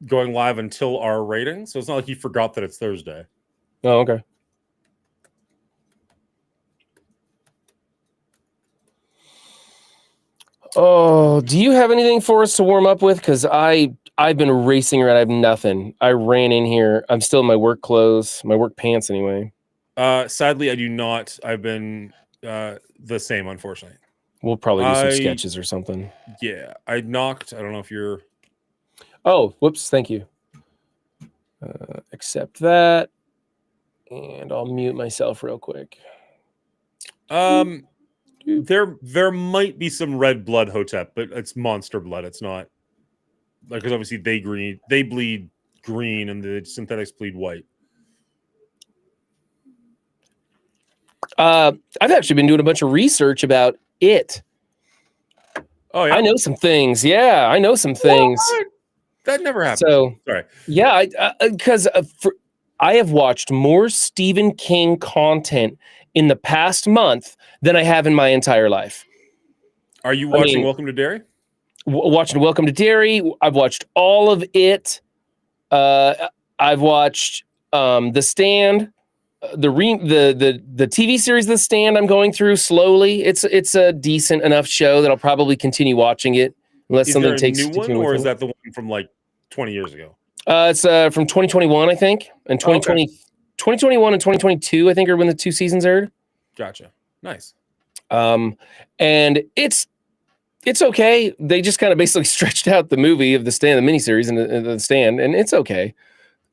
going live until our rating, so it's not like he forgot that it's Thursday. Oh, okay. Oh, do you have anything for us to warm up with? Because I've been racing around. I have nothing. I ran in here. I'm still in my work clothes, my work pants anyway. Sadly, I do not. I've been the same, unfortunately. We'll probably do some sketches or something. Yeah, I knocked. I don't know if you're... Oh, whoops. Thank you. Accept that. And I'll mute myself real quick. There might be some red blood Hotep, but it's monster blood. It's not... Like, because obviously they bleed green and the synthetics bleed white. I've actually been doing a bunch of research about it. Oh, yeah? I know some things. Yeah, I know some things. What? That never happened. So, sorry. Yeah, because I have watched more Stephen King content in the past month than I have in my entire life. Are you watching Welcome to Derry? Watching Welcome to Derry. I've watched all of it. I've watched The Stand. The TV series The Stand I'm going through slowly. It's a decent enough show that I'll probably continue watching it unless something takes new one, or is that the one from like 20 years ago? It's from 2021, I think, and 2021 and 2022, I think, are when the 2 seasons aired. Gotcha. Nice. And it's okay. They just kind of basically stretched out the movie of The Stand, the miniseries, and the Stand, and it's okay.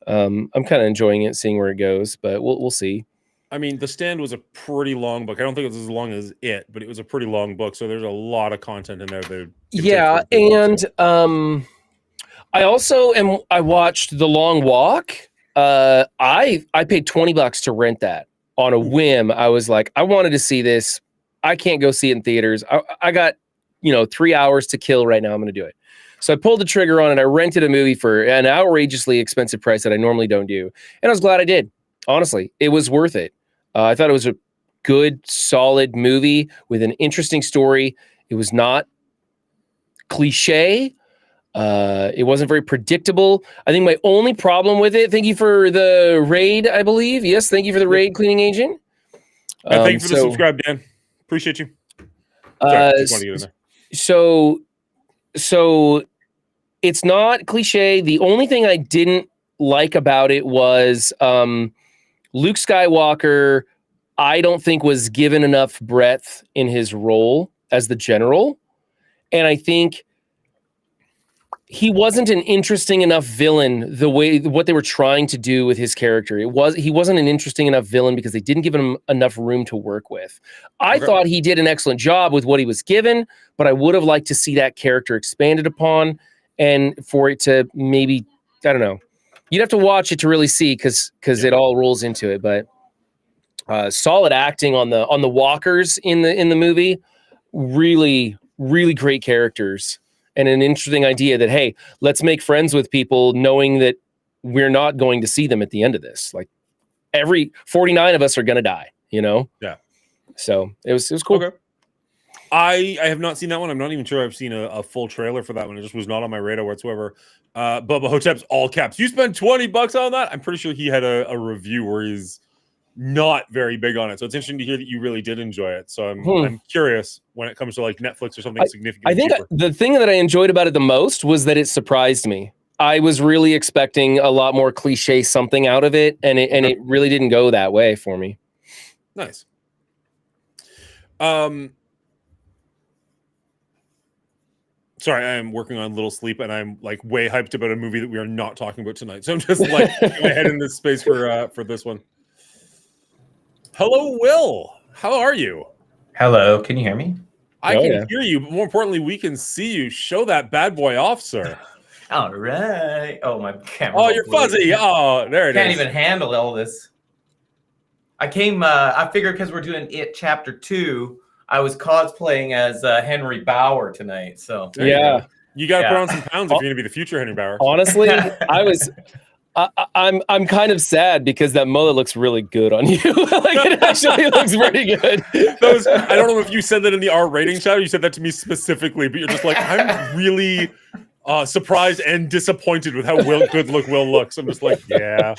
I'm kind of enjoying it, seeing where it goes, but we'll see. I mean, The Stand was a pretty long book. I don't think it was as long as it, but it was a pretty long book, so there's a lot of content in there. Yeah, and I watched The Long Walk. I paid $20 to rent that on a whim. I was like, I wanted to see this. I can't go see it in theaters. I got 3 hours to kill right now. I'm going to do it. So I pulled the trigger on it. I rented a movie for an outrageously expensive price that I normally don't do. And I was glad I did. Honestly, it was worth it. I thought it was a good, solid movie with an interesting story. It was not cliche. It wasn't very predictable. I think my only problem with it, thank you for the raid, I believe. Yes, thank you for the raid, Cleaning Agent. Thank you for the subscribe, Dan. Appreciate you. So it's not cliche. The only thing I didn't like about it was Luke Skywalker, I don't think was given enough breadth in his role as the general. And I think he wasn't an interesting enough villain what they were trying to do with his character. He wasn't an interesting enough villain because they didn't give him enough room to work with. I thought he did an excellent job with what he was given, but I would have liked to see that character expanded upon and for it to maybe, I don't know. You'd have to watch it to really see because it all rolls into it, but solid acting on the walkers in the movie. Really, really great characters. And an interesting idea that, hey, let's make friends with people knowing that we're not going to see them at the end of this. Like every 49 of us are going to die, Yeah. So it was cool. Okay. I have not seen that one. I'm not even sure I've seen a full trailer for that one. It just was not on my radar whatsoever. Bubba Hotep's all caps. You spent $20 on that? I'm pretty sure he had a review where he's not very big on it. So it's interesting to hear that you really did enjoy it. So I'm curious when it comes to like Netflix or something significant. I think the thing that I enjoyed about it the most was that it surprised me. I was really expecting a lot more cliche something out of it, and it really didn't go that way for me. Nice. Sorry, I am working on Little Sleep, and I'm like way hyped about a movie that we are not talking about tonight. So I'm just like my head in this space for this one. Hello, Will. How are you? Hello. Can you hear me? I can hear you, but more importantly, we can see you. Show that bad boy off, sir. All right. Oh, my camera. Oh, you're fuzzy. Oh, there it is. Can't even handle all this. I figured because we're doing It Chapter 2, I was cosplaying as Henry Bauer tonight. So yeah, you got to put on some pounds if you're going to be the future Henry Bauer. Honestly, I'm kind of sad because that mullet looks really good on you. Like it actually looks pretty good. I don't know if you said that in the R rating chat or you said that to me specifically, but you're just like, I'm really surprised and disappointed with how good Will looks. I'm just like, yeah,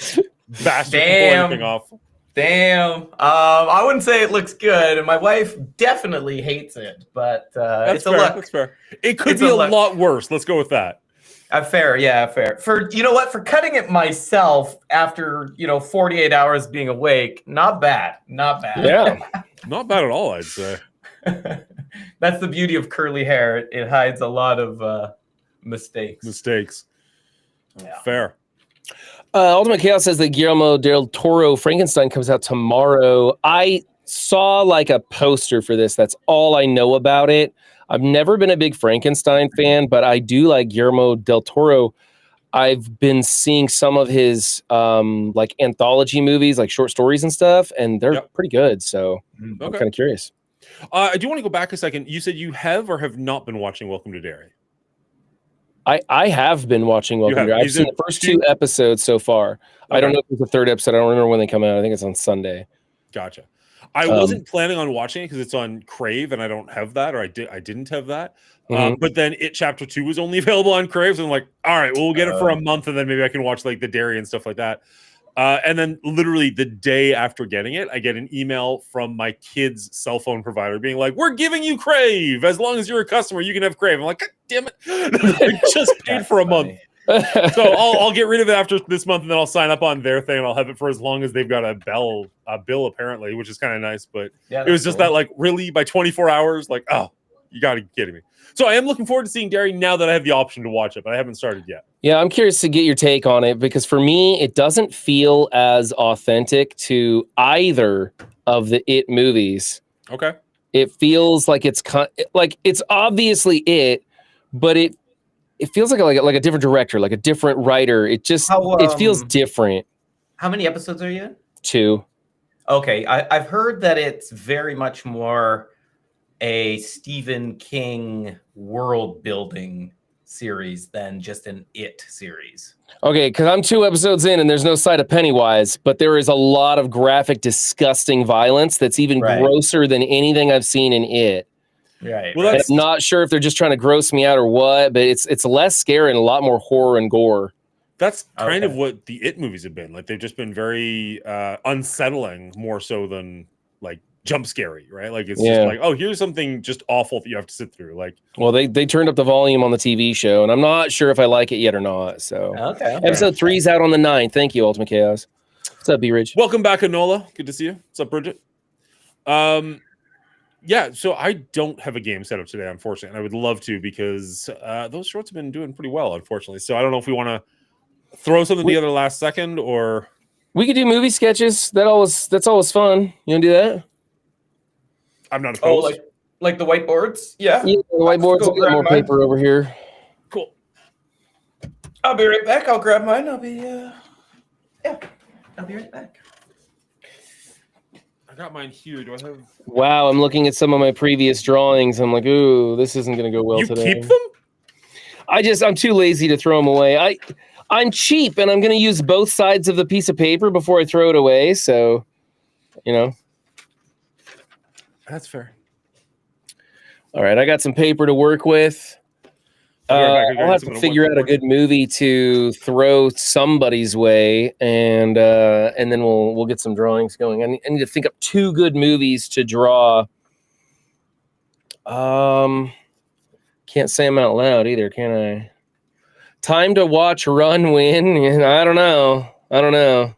bastard, pull anything off. Damn. I wouldn't say it looks good, and my wife definitely hates it. But it's a look. That's fair. It could be a lot worse. Let's go with that. Fair, yeah, fair. For you know what? For cutting it myself after 48 hours being awake, not bad. Not bad. Yeah. Not bad at all, I'd say. That's the beauty of curly hair. It hides a lot of mistakes. Yeah. Fair. Ultimate Chaos says that Guillermo del Toro Frankenstein comes out tomorrow. I saw like a poster for this. That's all I know about it. I've never been a big Frankenstein fan, but I do like Guillermo del Toro. I've been seeing some of his like anthology movies, like short stories and stuff, and they're pretty good. So I'm kind of curious. I do want to go back a second. You said you have or have not been watching Welcome to Derry? I have been watching Welcome to Derry. I've seen the first 2 episodes so far. Okay. I don't know if it's the 3rd episode. I don't remember when they come out. I think it's on Sunday. Gotcha. I wasn't planning on watching it because it's on Crave, and I don't have that, or I didn't have that. But then Chapter 2 was only available on Crave, so I'm like, all right, well, we'll get it for a month, and then maybe I can watch like the Derry and stuff like that. And then literally the day after getting it, I get an email from my kid's cell phone provider being like, we're giving you Crave. As long as you're a customer, you can have Crave. I'm like, God damn it. I just paid for a month. So I'll get rid of it after this month, and then I'll sign up on their thing, and I'll have it for as long as they've got a bill apparently, which is kind of nice. But it was just that, like, really by 24 hours, like, oh, you got to be kidding me. So I am looking forward to seeing Derry now that I have the option to watch it, but I haven't started yet. Yeah, I'm curious to get your take on it, because for me, it doesn't feel as authentic to either of the It movies. Okay. It feels like it's obviously It, but it feels like a different director, like a different writer. It just it feels different. How many episodes are you in? 2. Okay, I've heard that it's very much more a Stephen King world building series than just an It series. Okay, because I'm 2 episodes in and there's no sight of Pennywise, but there is a lot of graphic, disgusting violence that's even grosser than anything I've seen in It. Right. Well, I'm not sure if they're just trying to gross me out or what, but it's less scary and a lot more horror and gore. That's kind of what the It movies have been. Like, they've just been very unsettling, more so than like jump scary, right? Like, it's just like, oh, here's something just awful that you have to sit through. Like, well, they turned up the volume on the TV show, and I'm not sure if I like it yet or not. So episode 3's out on the 9th. Thank you, Ultimate Chaos. What's up, B-Ridge? Welcome back, Anola. Good to see you. What's up, Bridget? Yeah, so I don't have a game set up today, unfortunately, and I would love to, because those shorts have been doing pretty well, unfortunately. So I don't know if we want to throw something together last second, or we could do movie sketches. That's always fun. You want to do that? I'm not opposed. Oh, like the whiteboards? Yeah. The whiteboards. I'll get more paper over here. Cool. I'll be right back. I'll grab mine. I'll be right back. I got mine here. Do I have? Wow, I'm looking at some of my previous drawings. I'm like, ooh, this isn't going to go well today. You keep them? I'm too lazy to throw them away. I'm cheap, and I'm going to use both sides of the piece of paper before I throw it away. So, That's fair. All right, I got some paper to work with. I'll have to figure out a good movie to throw somebody's way, and then we'll get some drawings going. I need to think up 2 good movies to draw. Can't say them out loud either, can I? Time to watch Run Win. I don't know.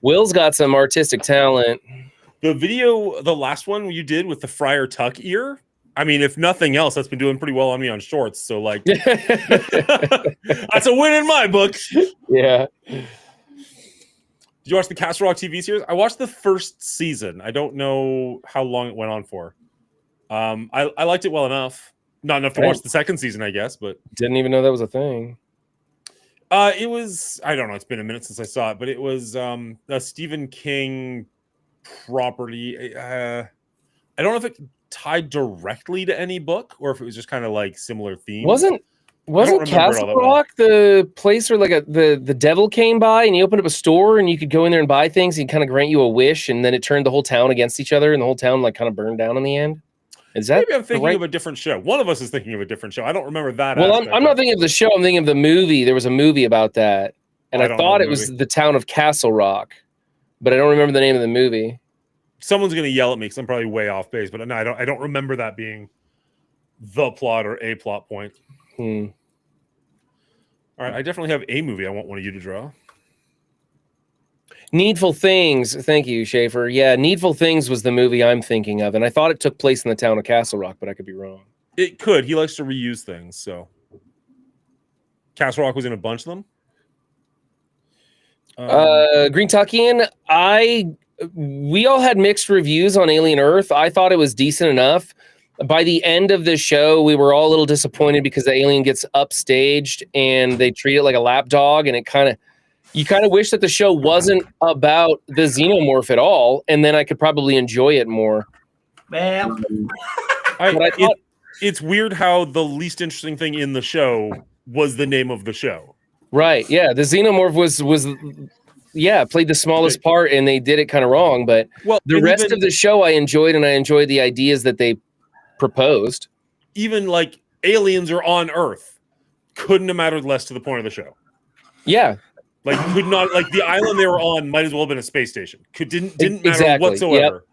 Will's got some artistic talent. The video, the last one you did with the Friar Tuck ear, I mean, if nothing else, that's been doing pretty well on me on shorts. So, like, that's a win in my book. Yeah. Did you watch the Castle Rock TV series? I watched the first season. I don't know how long it went on for. I liked it well enough. Not enough to watch the second season, I guess, but didn't even know that was a thing. It was, I don't know, it's been a minute since I saw it, but it was a Stephen King property. I don't know if it tied directly to any book or if it was just kind of like similar themes. Wasn't Castle Rock the place where like the devil came by and he opened up a store and you could go in there and buy things and kind of grant you a wish, and then it turned the whole town against each other and the whole town like kind of burned down in the end? Is that Maybe I'm thinking right? of a different show. One of us is thinking of a different show. I don't remember that. Well, aspect I'm of not it. thinking of the show. I'm thinking of the movie. There was a movie about that, and I I don't know thought the it was movie. the town of Castle Rock, but I don't remember the name of the movie. Someone's gonna yell at me because I'm probably way off base, but no, I don't remember that being the plot or a plot point. Hmm. All right, I definitely have a movie I want one of you to draw. Needful Things. Thank you, Schaefer. Yeah, Needful Things was the movie I'm thinking of, and I thought it took place in the town of Castle Rock, but I could be wrong. It could. He likes to reuse things, so Castle Rock was in a bunch of them. Green Tuckian, we all had mixed reviews on Alien Earth. I thought it was decent enough. By the end of the show, we were all a little disappointed because the alien gets upstaged and they treat it like a lapdog, and you kind of wish that the show wasn't about the xenomorph at all, and then I could probably enjoy it more. Man, But I thought, it's weird how the least interesting thing in the show was the name of the show. right, yeah, the xenomorph was played the smallest part, and they did it kind of wrong. But Well, the rest of the show I enjoyed, and I enjoyed the ideas that they proposed. even like aliens are on Earth couldn't have mattered less to the point of the show. Yeah, Like could not like the island they were on might as well have been a space station. Didn't matter Exactly, whatsoever.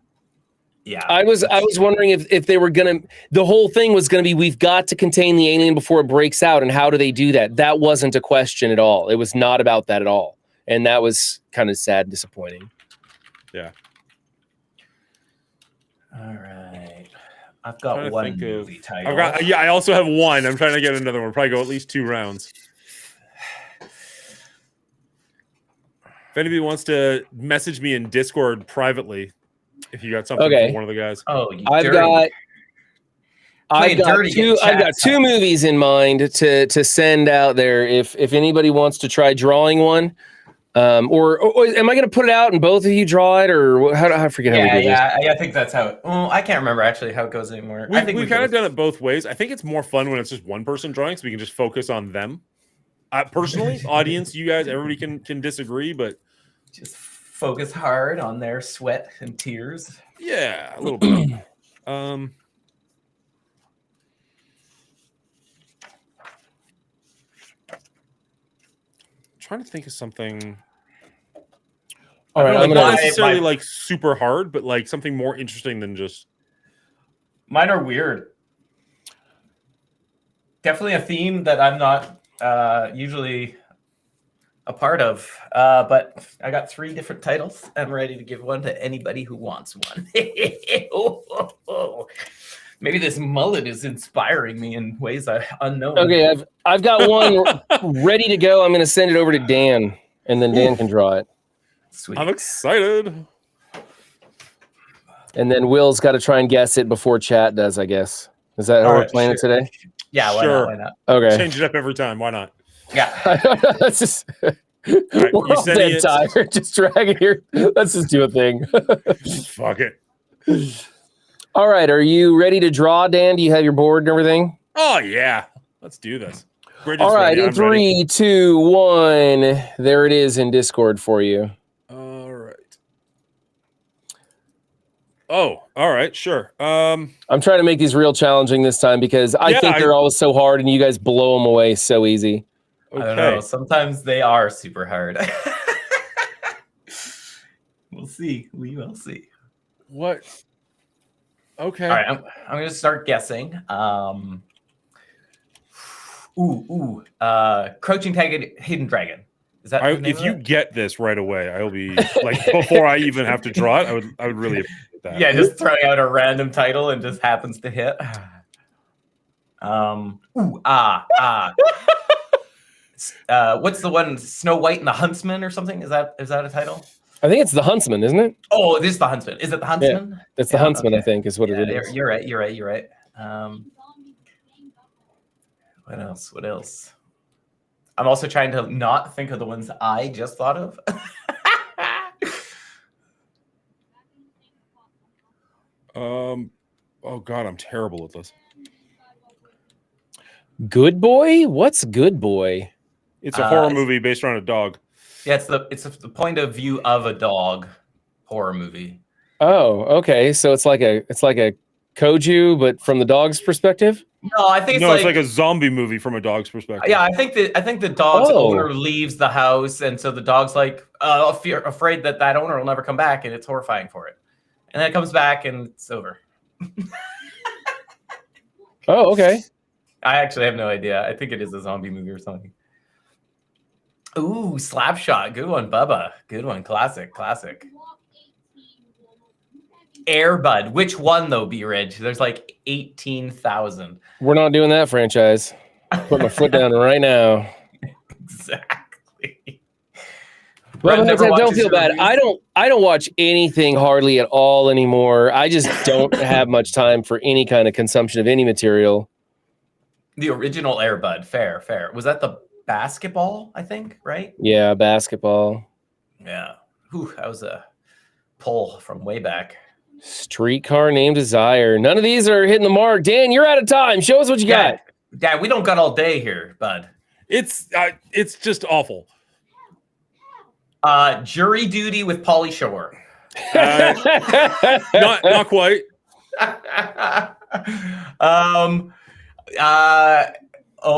yeah. I was wondering if they were gonna. The whole thing was gonna be, we've got to contain the alien before it breaks out, and how do they do that? That wasn't a question at all. It was not about that at all, and that was kind of sad, and disappointing. Yeah. All right. I've Trying got to one think of- movie title. I also have one. I'm trying to get another one. Probably go at least 2 rounds. If anybody wants to message me in Discord privately, if you got something Okay. for one of the guys. Oh, you I've dirty. got Playing dirty in I've got chat. 2 movies in mind to send out there. If anybody wants to try drawing one, or am I going to put it out and both of you draw it, or how do I forget how we do this? I think that's how. I can't remember actually how it goes anymore. I think We've kind of done it both ways. I think it's more fun when it's just one person drawing, so we can just focus on them. Personally, audience, you guys, everybody can disagree, but just focus hard on their sweat and tears. yeah, a little bit. Trying to think of something. All right, Like, I'm not gonna. necessarily like super hard, but like something more interesting than just. Mine are weird. Definitely a theme that I'm not usually a part of. But I got 3 different titles. I'm ready to give one to anybody who wants one. Maybe this mullet is inspiring me in ways unknown. Okay, I've got one ready to go. I'm going to send it over to Dan, and then Dan can draw it. Sweet. I'm excited. And then Will's got to try and guess it before chat does, I guess. Is that how All we're right, playing it sure. today? Yeah, why Sure. not? Why not? Okay. Change it up every time. Why not? Yeah. Let's just, right, we're you all sending dead it? tired. Just drag it here. Let's just do a thing. Fuck it. All right. Are you ready to draw, Dan? Do you have your board and everything? Oh yeah, let's do this. Bridget's All right. ready. In I'm ready. 3, 2, 1. There it is in Discord for you. All right. Oh, all right, sure. I'm trying to make these real challenging this time because I Yeah, think they're always so hard and you guys blow them away so easy. I don't know. Okay. Sometimes they are super hard. We'll see. We will see. What? Okay. All right, I'm going to start guessing. Crouching Tiger, Hidden Dragon. Is that the name If of you it? get this right away, I'll be like before I even have to draw it. I would really appreciate that. Yeah, just throwing out a random title and just happens to hit. What's the one? Snow White and the Huntsman or something? Is that a title? I think it's the Huntsman, isn't it? Oh, it is the Huntsman. Is it the Huntsman? It's the Yeah, Huntsman, okay. I think, is what Yeah, it is. you're right. You're right. What else? I'm also trying to not think of the ones I just thought of. Oh God, I'm terrible at this. Good Boy? What's Good Boy? It's a horror it's- movie based around a dog. Yeah, it's the point of view of a dog horror movie. Oh, okay. So it's like a Koju, but from the dog's perspective. No, I think It's like a zombie movie from a dog's perspective. Yeah, I think the dog's Oh. owner leaves the house, and so the dog's like afraid that owner will never come back, and it's horrifying for it. And then it comes back, and it's over. Oh, okay. I actually have no idea. I think it is a zombie movie or something. Ooh, Slapshot. Good one, Bubba. Good one. Classic. Air Bud. Which one, though, B-Ridge? There's like 18,000. We're not doing that franchise. Put my foot down right now. Exactly. Well, Brett never don't watches feel your bad. reviews? I don't watch anything hardly at all anymore. I just don't have much time for any kind of consumption of any material. The original Air Bud. Fair. Was that the basketball, I think, right? Yeah, basketball. Yeah. Whew, that was a pull from way back. Streetcar Named Desire. None of these are hitting the mark. Dan, you're out of time. Show us what you got. Dad, we don't got all day here, bud. It's just awful. Jury Duty with Pauly Shore. Not quite.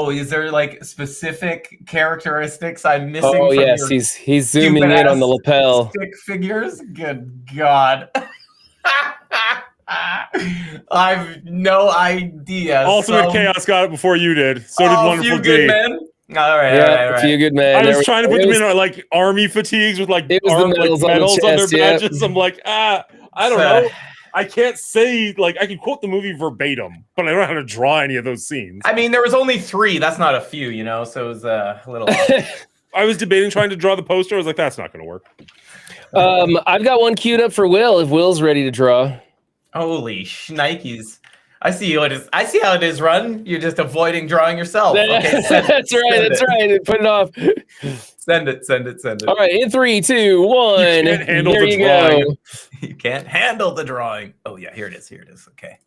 Is there like specific characteristics I'm missing? Oh, from yes. your He's zooming in on the lapel. stick figures? Good God. I've no idea. Ultimate Chaos got it before you did. So did Wonderful Few Good D. Men. All right. A few good men. I was trying to put them in like army fatigues with like It was the medals on the medals on their chest, yeah. badges. I'm like, I don't know. I can't say like I can quote the movie verbatim, but I don't know how to draw any of those scenes. I mean, there was only 3. That's not a few, so it was a little. I was debating trying to draw the poster. I was like, that's not going to work. I've got one queued up for Will if Will's ready to draw. Holy shnikes. I see how it is, Run. You're just avoiding drawing yourself. Okay, That's right. Put it off. Send it. All right, in 3, 2, 1. You can't handle Here the you drawing. go. You can't handle the drawing. Oh yeah, here it is. Okay.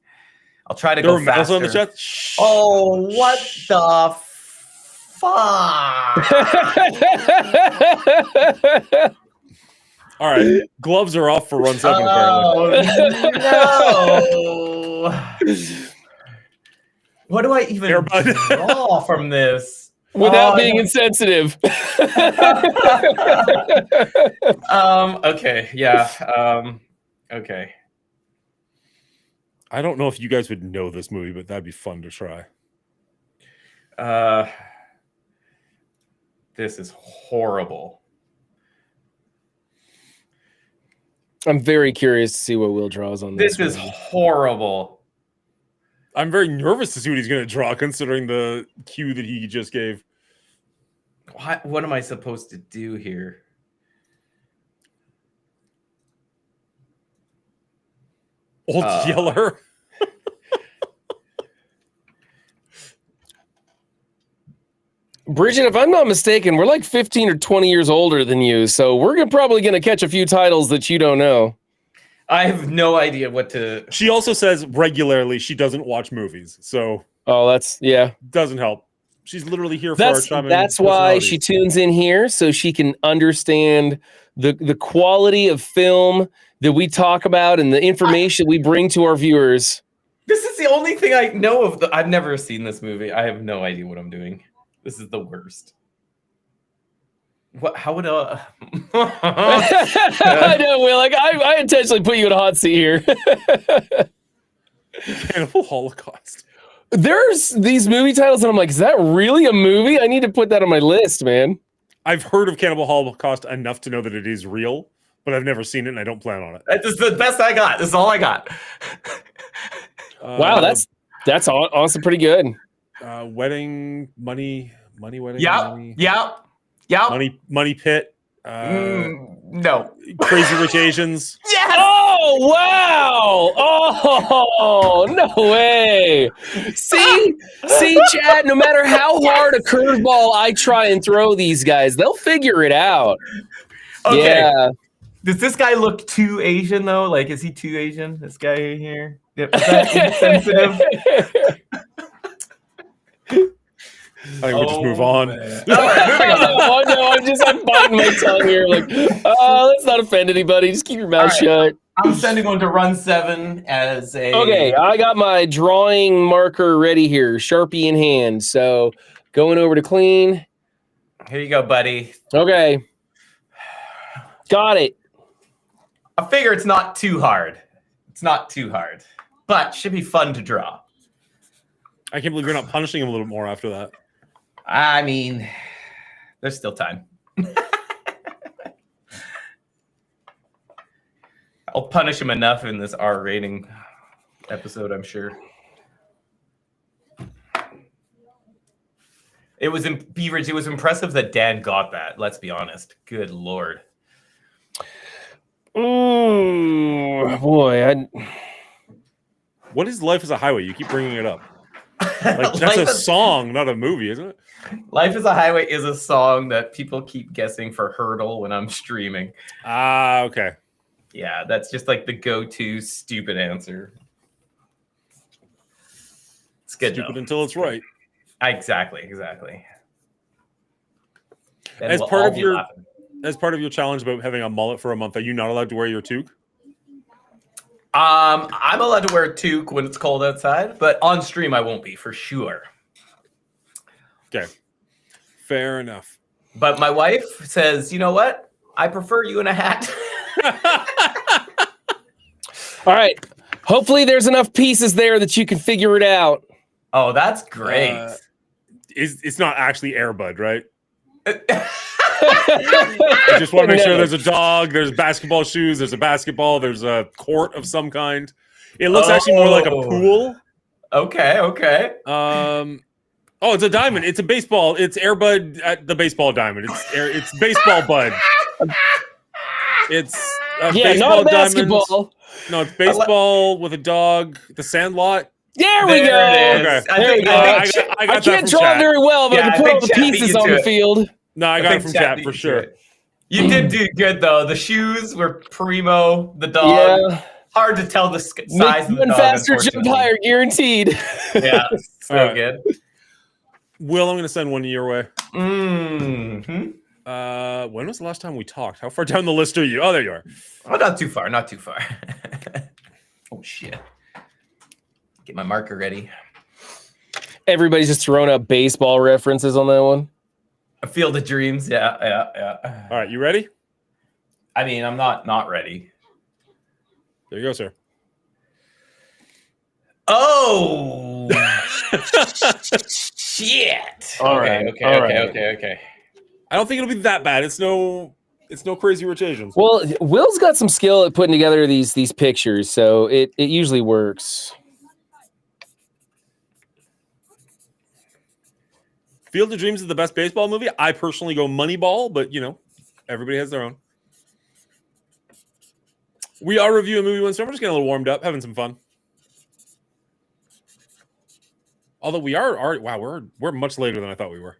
I'll try to There go were medals faster. on the chest. Shh. Oh, what the fuck? All right, gloves are off for run 7 apparently. Oh no! What do I even Air Bud. draw from this? Without being insensitive. Okay. Yeah. Okay. I don't know if you guys would know this movie, but that'd be fun to try. This is horrible. I'm very curious to see what Will draws on this. This is one. horrible. I'm very nervous to see what he's going to draw, considering the cue that he just gave. What am I supposed to do here? Old Yeller. Bridget, if I'm not mistaken, we're like 15 or 20 years older than you, so we're probably going to catch a few titles that you don't know. I have no idea what to. She also says regularly she doesn't watch movies, so Yeah. doesn't help. She's literally here for our charming That's why personalities. she tunes in here, so she can understand the quality of film that we talk about and the information we bring to our viewers. This is the only thing I know of. I've never seen this movie. I have no idea what I'm doing. This is the worst. What? How would I know, Will. Like I intentionally put you in a hot seat here. Cannibal Holocaust. There's these movie titles, and I'm like, is that really a movie? I need to put that on my list, man. I've heard of Cannibal Holocaust enough to know that it is real, but I've never seen it and I don't plan on it. That's just the best I got. This is all I got. Wow, that's honestly pretty good. Wedding money wedding. Yep. Money pit. No. Crazy Rich Asians. Yes. Oh wow! Oh no way! See, Chad. No matter how hard a curveball I try and throw these guys, they'll figure it out. Okay. Yeah. Does this guy look too Asian though? Like, is he too Asian? This guy here. Is that insensitive? think we just move on. Man. All right, moving on. No, I'm biting my tongue here. Like, let's not offend anybody. Just keep your mouth shut. I'm sending one to Run 7 as a... Okay, I got my drawing marker ready here, Sharpie in hand. So going over to clean. Here you go, buddy. Okay. Got it. I figure it's not too hard. It's not too hard, but should be fun to draw. I can't believe you're not punishing him a little bit more after that. I mean, there's still time. I'll punish him enough in this R rating episode, I'm sure. It was Beaverage. It was impressive that Dan got that. Let's be honest. Good Lord. Boy, What is Life is a Highway? You keep bringing it up. Like, that's a song, not a movie, isn't it? Life is a Highway is a song that people keep guessing for Hurdle when I'm streaming. Ah, okay. Yeah, that's just like the go-to stupid answer. It's good. Stupid though. until it's right. Exactly. Then As we'll part all of be your laughing. As part of your challenge about having a mullet for a month, are you not allowed to wear your toque? I'm allowed to wear a toque when it's cold outside, but on stream I won't be for sure. Okay. Fair enough. But my wife says, you know what? I prefer you in a hat. all right. Hopefully there's enough pieces there that you can figure it out. Oh, that's great. It's not actually Air Bud, right? I just want to make sure there's a dog, there's basketball shoes, there's a basketball, there's a court of some kind. It looks actually more like a pool. Okay. Oh, it's a diamond. It's a baseball. It's Air Bud at the baseball diamond. It's baseball bud. It's a baseball not a basketball. Diamond. No, it's baseball with a dog. The Sandlot. There we go. Okay. There we go. I got that can't from draw chat. very well, but Yeah, I I can put all think the chat beat pieces you on to the it. field. No, I got it from chat for sure. You did do good though. The shoes were primo. The dog. Yeah. Hard to tell the size Make of the one dog. faster, jump unfortunately. higher, guaranteed. Yeah, so All right. good. Will, I'm going to send one your way. Mm-hmm. When was the last time we talked? How far down the list are you? Oh, there you are. Oh, not too far. Not too far. Oh shit! Get my marker ready. Everybody's just throwing out baseball references on that one. A Field of Dreams. Yeah. All right, you ready? I mean, I'm not ready. There you go, sir. Oh shit! All right. Okay. I don't think it'll be that bad. It's no Crazy Rich Asians. Well, Will's got some skill at putting together these pictures, so it usually works. Field of Dreams is the best baseball movie. I personally go Moneyball, but everybody has their own. We are reviewing a movie once, so we're just getting a little warmed up, having some fun. Although we are already, wow, we're much later than I thought we were.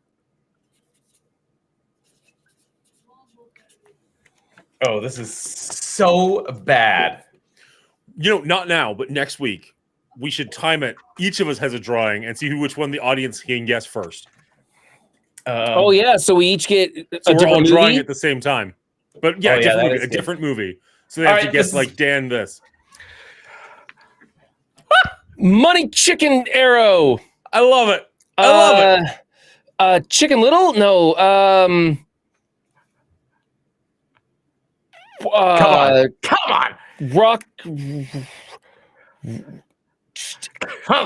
Oh, this is so bad. Not now, but next week we should time it. Each of us has a drawing and see which one the audience can guess first. Oh yeah, so we each get a So we're all different drawing movie? at the same time. But yeah, Oh, yeah, that a is good. different movie. So they have All to right, guess this like is- Dan this. Money Chicken Arrow. I love it. I love it. Chicken Little? No. Come on. Rock. Come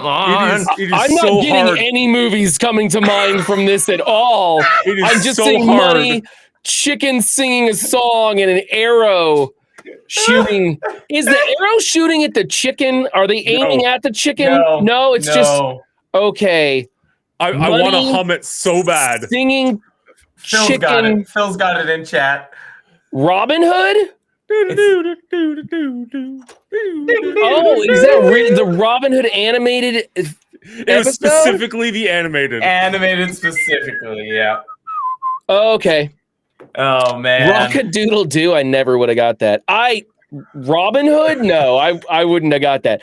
on. It is I'm so not getting hard. any movies coming to mind from this at all. It is I'm just so saying hard. money, chicken singing a song, and an arrow shooting. Is the arrow shooting at the chicken? Are they aiming at the chicken? No, it's just okay. I want to Money, hum it so bad. Singing Phil's chicken. got it. Phil's got it in chat. Robin Hood? Oh, Oh, is that the Robin Hood animated It was episode? specifically the animated. Animated specifically, yeah. Okay. Oh man. Rock-a-doodle doo. I never would have got that. Robin Hood? No, I wouldn't have got that.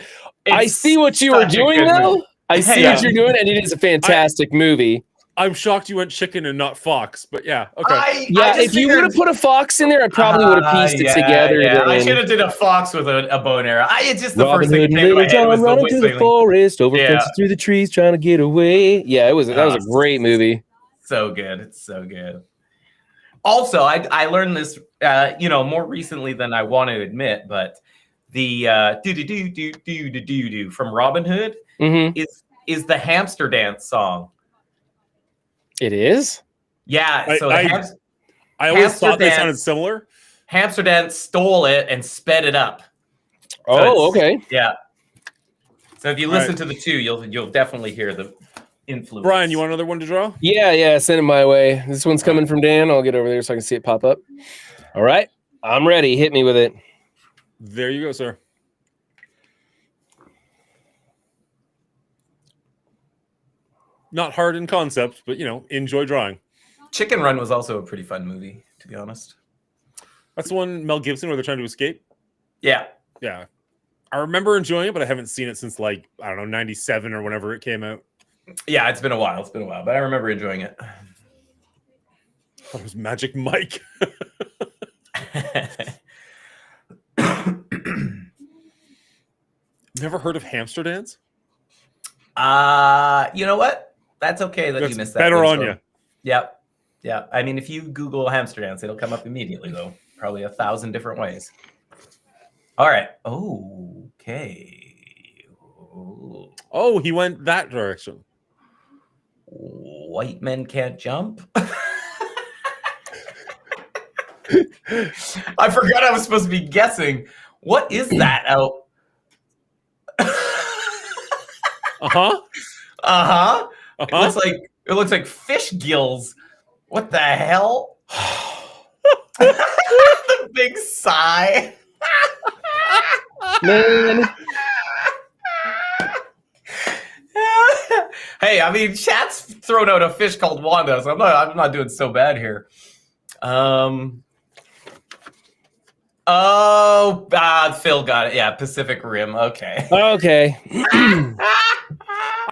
I It's see what you were such a doing good though. movie. I see Yeah. what you're doing, and it is a fantastic movie. I'm shocked you went chicken and not fox, but yeah, okay. Yeah, if you would have put a fox in there, I probably would have pieced it together. Yeah. I then. should have did a fox with a bow and arrow. It's just the Robin first thing Hood that and came to my Little head was John the running through the whistling. forest, over Yeah. fences, through the trees, trying to get away. Yeah, that was a great movie. So good. It's so good. Also, I learned this, more recently than I want to admit, but the do from Robin Hood Mm-hmm. is the hamster dance song. It is? Yeah. So I always Hamster thought they dance. sounded similar. Hamster dance stole it and sped it up. Oh, okay. Yeah. So if you All listen right. to the two, you'll definitely hear the influence. Brian, you want another one to draw? Yeah, send it my way. This one's coming from Dan. I'll get over there so I can see it pop up. All right, I'm ready. Hit me with it. There you go, sir. Not hard in concept, but enjoy drawing. Chicken Run was also a pretty fun movie, to be honest. That's the one Mel Gibson where they're trying to escape. Yeah. Yeah. I remember enjoying it, but I haven't seen it since 97 or whenever it came out. Yeah, it's been a while. But I remember enjoying it. I thought it was Magic Mike. Never heard of Hamster Dance? You know what? That's okay that That's you missed that. better on info. you. Yep. Yeah. I mean, if you Google hamster dance, it'll come up immediately, though. Probably 1,000 different ways. All right. Okay. Ooh. Oh, he went that direction. White men can't jump. I forgot I was supposed to be guessing. What is that out? Uh-huh. Uh-huh. Uh-huh. It looks like fish gills. What the hell? The big sigh. Man. Hey, I mean, chat's thrown out a fish called Wanda, so I'm not doing so bad here. Phil got it. Yeah, Pacific Rim. Okay. Okay.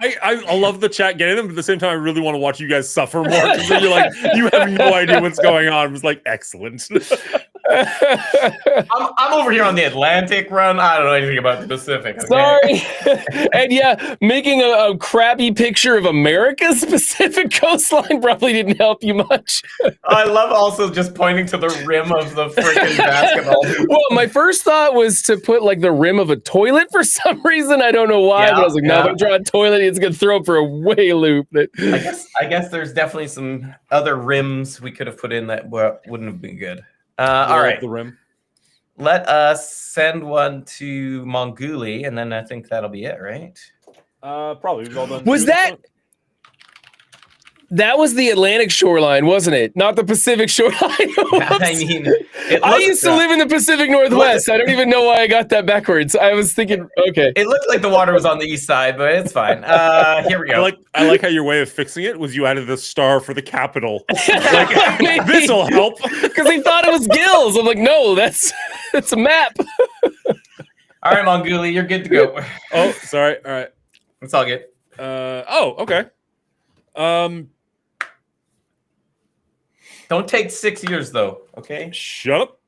I love the chat getting them, but at the same time, I really want to watch you guys suffer more. So you're like, you have no idea what's going on. It was like, excellent. I'm over here on the Atlantic run. I don't know anything about the Pacific. Okay? Sorry. And yeah, making a crappy picture of America's Pacific coastline probably didn't help you much. I love also just pointing to the rim of the freaking basketball hoop. Well, my first thought was to put like the rim of a toilet for some reason. I don't know why, but I was like, no, if I draw a toilet, it's gonna throw for a way loop. I guess there's definitely some other rims we could have put in that wouldn't have been good. All right. The rim. Let us send one to Monguli, and then I think that'll be it, right? Probably. We've all done Was two at this that- point. That was the Atlantic shoreline, wasn't it? Not the Pacific shoreline. I mean, I used to live in the Pacific Northwest. I don't even know why I got that backwards. I was thinking, okay. It looked like the water was on the east side, but it's fine. Here we go. I like how your way of fixing it was you added the star for the capital. Maybe. This'll help. Because he thought it was gills. I'm like, no, that's a map. All right, Monguli, you're good to go. Oh, sorry. All right. It's all good. Okay. Don't take 6 years, though, okay? Shut up.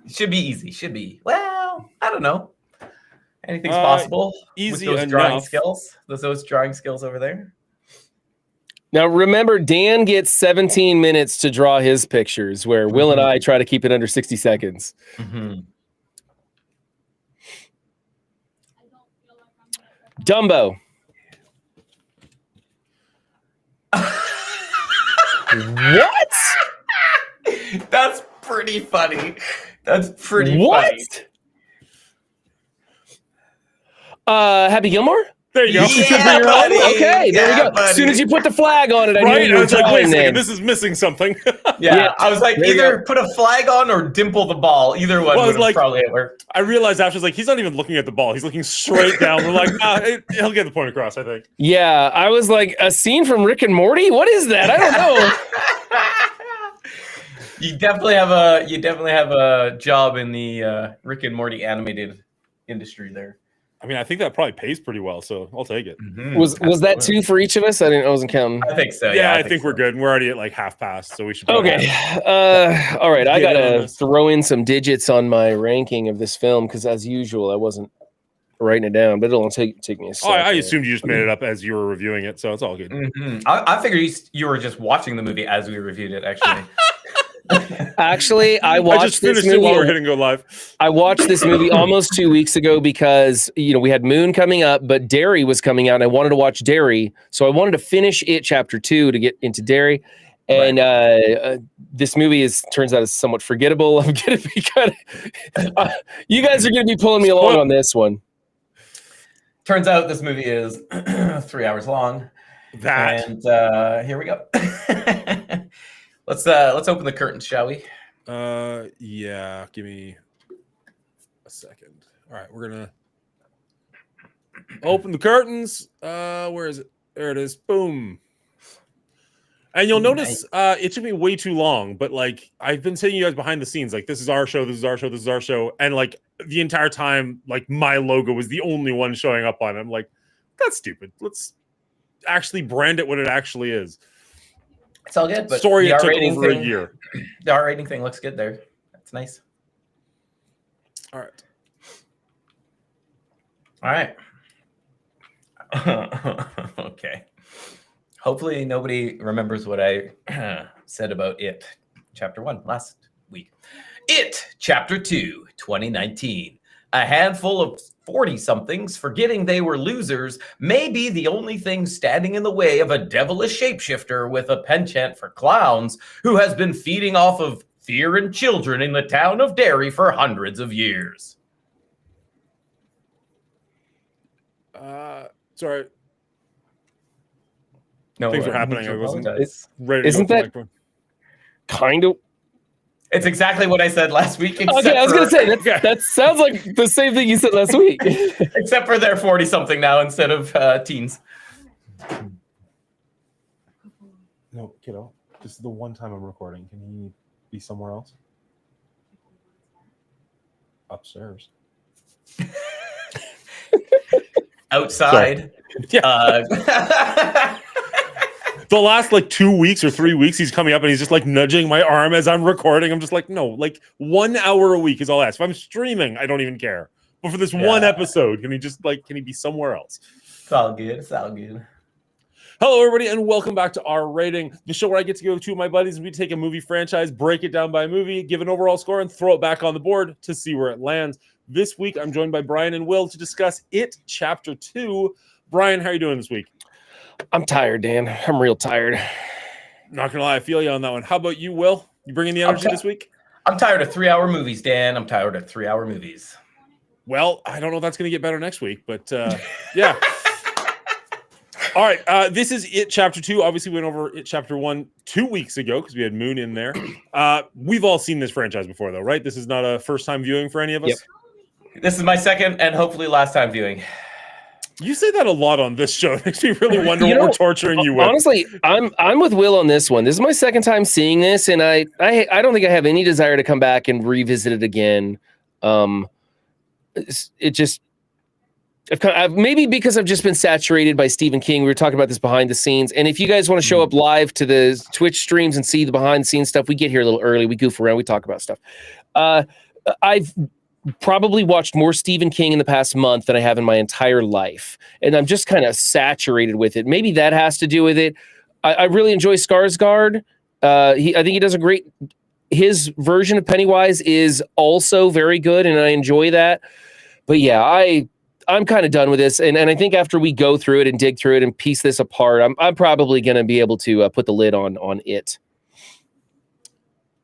Should be easy. Should be. Well, I don't know. Anything's possible. Easy with those drawing enough. skills. Those drawing skills over there. Now, remember, Dan gets 17 minutes to draw his pictures, where Will and I try to keep it under 60 seconds. Mm-hmm. Dumbo. What? That's pretty funny. That's pretty What? funny. Happy Gilmore? There you go. Yeah, buddy. Okay, there we Yeah, go. buddy. As soon as you put the flag on it, I knew Right? you I were was like, wait a drawing second, then. this is missing something. Yeah, I was like, There you either put a flag on or dimple the ball. Either one Well, would it's like- probably worked. I realized after, he's like, he's not even looking at the ball. He's looking straight down. We're like, nah, he'll get the point across, I think. Yeah, I was like, a scene from Rick and Morty? What is that? I don't know. You definitely have a job in the Rick and Morty animated industry there. I mean, I think that probably pays pretty well, so I'll take it. Was that 2 for each of us? I wasn't counting. I think so. Yeah, I think we're good. And we're already at like half past, so we should. Okay. All right. I Get in on gotta this. throw in some digits on my ranking of this film because, as usual, I wasn't writing it down, but it'll take me a Oh, second. I assumed you just made it up as you were reviewing it, so it's all good. I figured you were just watching the movie as we reviewed it. Actually, Actually, I I watched just this finished it while we're movie. hitting go live. I watched this movie almost 2 weeks ago because we had Moon coming up, but Derry was coming out, and I wanted to watch Derry, so I wanted to finish it chapter 2 to get into Derry. And this movie turns out is somewhat forgettable. I'm gonna be kind of, you guys are gonna be pulling me along on this one. turns out this movie is 3 hours long. And here we go. Let's open the curtains, shall we? Yeah, give me a second. All right, we're gonna open the curtains. Where is it? There it is. Boom. And you'll notice it took me way too long, but like I've been saying you guys behind the scenes, like this is our show, this is our show, this is our show, and like the entire time, like my logo was the only one showing up on it. I'm like, that's stupid. Let's actually brand it what it actually is. It's all good, but Sorry, the it took R-rating over thing, a year. The R rating thing looks good there. That's nice. All right. All right. Okay. Hopefully nobody remembers what I said about It, Chapter 1 last week. It, Chapter 2, 2019. A handful of 40-somethings forgetting they were losers may be the only thing standing in the way of a devilish shapeshifter with a penchant for clowns who has been feeding off of fear in children in the town of Derry for hundreds of years. Sorry. No, Things were I need happening. to I wasn't apologize. ready to Isn't go for that- the microphone. Kind of. It's exactly what I said last week. Except Okay, I was gonna for- say that sounds like the same thing you said last week. Except for they're 40-something now instead of teens. No, kiddo. This is the one time I'm recording. Can he be somewhere else? Upstairs. Outside. Yeah. The last like 2 weeks or 3 weeks, he's coming up and he's just like nudging my arm as I'm recording. I'm just like, no, like 1 hour a week is all I ask. If I'm streaming, I don't even care. But for this one episode, can he be somewhere else? It's all good. It's all good. Hello, everybody, and welcome back to R Rating, the show where I get to go with two of my buddies and we take a movie franchise, break it down by movie, give an overall score, and throw it back on the board to see where it lands. This week, I'm joined by Brian and Will to discuss It Chapter 2. Brian, how are you doing this week? I'm tired, Dan. I'm real tired. Not gonna lie, I feel you on that one. How about you, Will? You bringing the energy this week? I'm tired of 3-hour movies, Dan. I'm tired of 3-hour movies. Well, I don't know if that's gonna get better next week, but yeah. All right, this is It Chapter 2. Obviously, we went over It Chapter 1 2 weeks ago because we had Moon in there. We've all seen this franchise before, though, right? This is not a first-time viewing for any of us. Yep. This is my second and hopefully last time viewing. You say that a lot on this show. It makes me really wonder what we're torturing you with. Honestly, I'm with Will on this one. This is my second time seeing this, and I don't think I have any desire to come back and revisit it again. It just maybe because I've just been saturated by Stephen King. We were talking about this behind the scenes, and if you guys want to show up live to the Twitch streams and see the behind the scenes stuff, we get here a little early. We goof around. We talk about stuff. I've probably watched more Stephen King in the past month than I have in my entire life, and I'm just kind of saturated with it. Maybe that has to do with it. I really enjoy Skarsgård. I think he does a great. His version of Pennywise is also very good, and I enjoy that. But yeah, I'm kind of done with this, and I think after we go through it and dig through it and piece this apart, I'm probably going to be able to put the lid on it.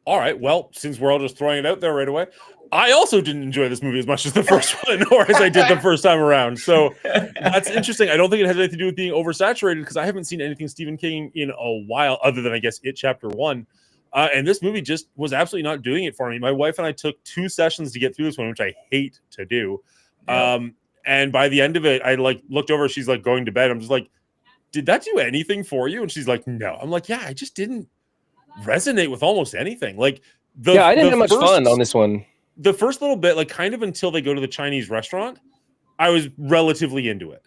All right. Well, since we're all just throwing it out there right away, I also didn't enjoy this movie as much as the first one, or as I did the first time around. So that's interesting. I don't think it has anything to do with being oversaturated because I haven't seen anything Stephen King in a while, other than I guess It Chapter 1. And this movie just was absolutely not doing it for me. My wife and I took 2 sessions to get through this one, which I hate to do. Yeah. And by the end of it, I like looked over. She's like going to bed. I'm just like, did that do anything for you? And she's like, no. I'm like, yeah, I just didn't resonate with almost anything. Like I didn't have much fun on this one. The first little bit, like kind of until they go to the Chinese restaurant, I was relatively into it.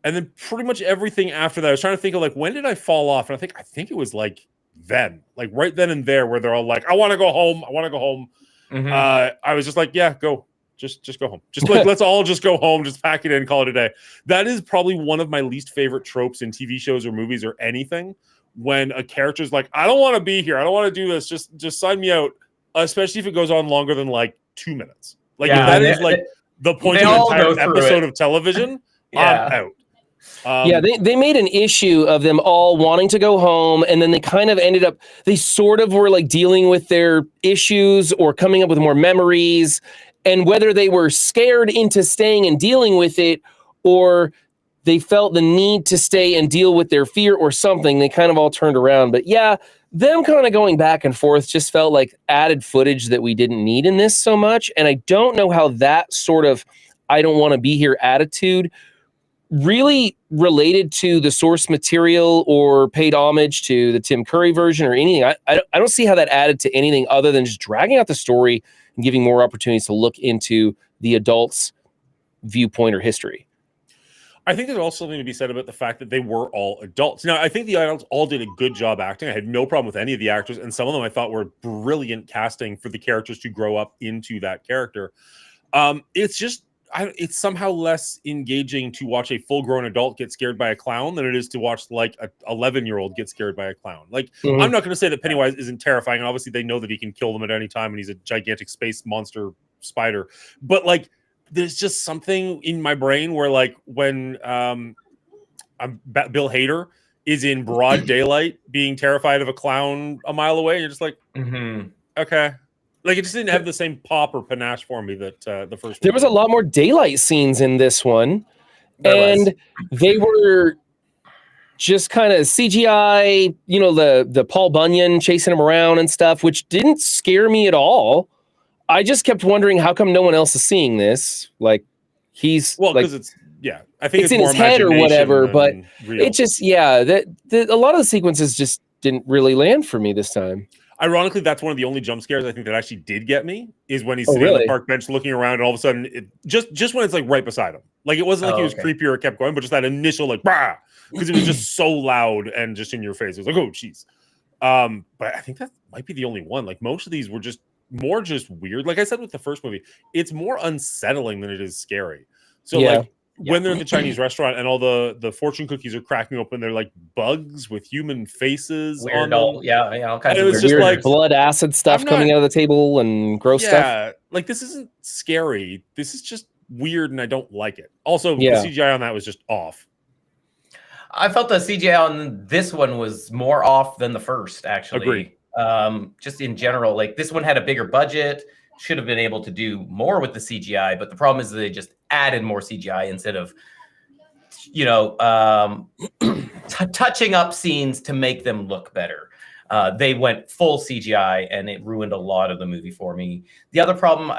And then pretty much everything after that, I was trying to think of like, when did I fall off? And I think it was like then, like right then and there, where they're all like, I want to go home. I want to go home. I was just like, yeah, go. Just go home. Just like, let's all just go home. Just pack it in, call it a day. That is probably one of my least favorite tropes in TV shows or movies or anything. When a character's like, I don't want to be here. I don't want to do this. Just sign me out. Especially if it goes on longer than like 2 minutes. Like if that is like the point of an entire episode of television, I'm out. They made an issue of them all wanting to go home, and then they kind of ended up, they sort of were like dealing with their issues or coming up with more memories, and whether they were scared into staying and dealing with it, or they felt the need to stay and deal with their fear or something, they kind of all turned around. But yeah, them kind of going back and forth just felt like added footage that we didn't need in this so much. And I don't know how that sort of I don't want to be here attitude really related to the source material or paid homage to the Tim Curry version or anything. I don't see how that added to anything other than just dragging out the story and giving more opportunities to look into the adult's viewpoint or history. I think there's also something to be said about the fact that they were all adults. Now, I think the adults all did a good job acting. I had no problem with any of the actors, and some of them I thought were brilliant casting for the characters to grow up into that character. It's somehow less engaging to watch a full-grown adult get scared by a clown than it is to watch like a 11-year-old get scared by a clown. Like, I'm not going to say that Pennywise isn't terrifying, and obviously they know that he can kill them at any time, and he's a gigantic space monster spider. But like, there's just something in my brain where like when Bill Hader is in broad daylight being terrified of a clown a mile away, you're just like, okay. Like, it just didn't have the same pop or panache for me that the first. There was a lot more daylight scenes in this one, they were just kind of CGI. You know, the Paul Bunyan chasing him around and stuff, which didn't scare me at all. I just kept wondering how come no one else is seeing this. Like, he's because like, I think it's in his head or whatever. But real. it just a lot of the sequences just didn't really land for me this time. Ironically, that's one of the only jump scares I think that actually did get me is when he's sitting on the park bench looking around, and all of a sudden, just when it's like right beside him, like it wasn't like he was creepy or it kept going, but just that initial like bah, because it was just so loud and just in your face. It was like, oh jeez. But I think that might be the only one. Like, most of these were just more just weird. Like I said with the first movie, it's more unsettling than it is scary. So like when they're in the Chinese restaurant and all the fortune cookies are cracking open, they're like bugs with human faces weird, on them. all kinds of it was just weird like blood acid stuff coming out of the table and gross stuff. Like, this isn't scary. This is just weird, and I don't like it. Also, the CGI on that was just off. I felt the CGI on this one was more off than the first, actually. Agreed. Just in general, like, this one had a bigger budget, should have been able to do more with the CGI, but the problem is that they just added more CGI instead of, touching up scenes to make them look better. They went full CGI, and it ruined a lot of the movie for me. The other problem,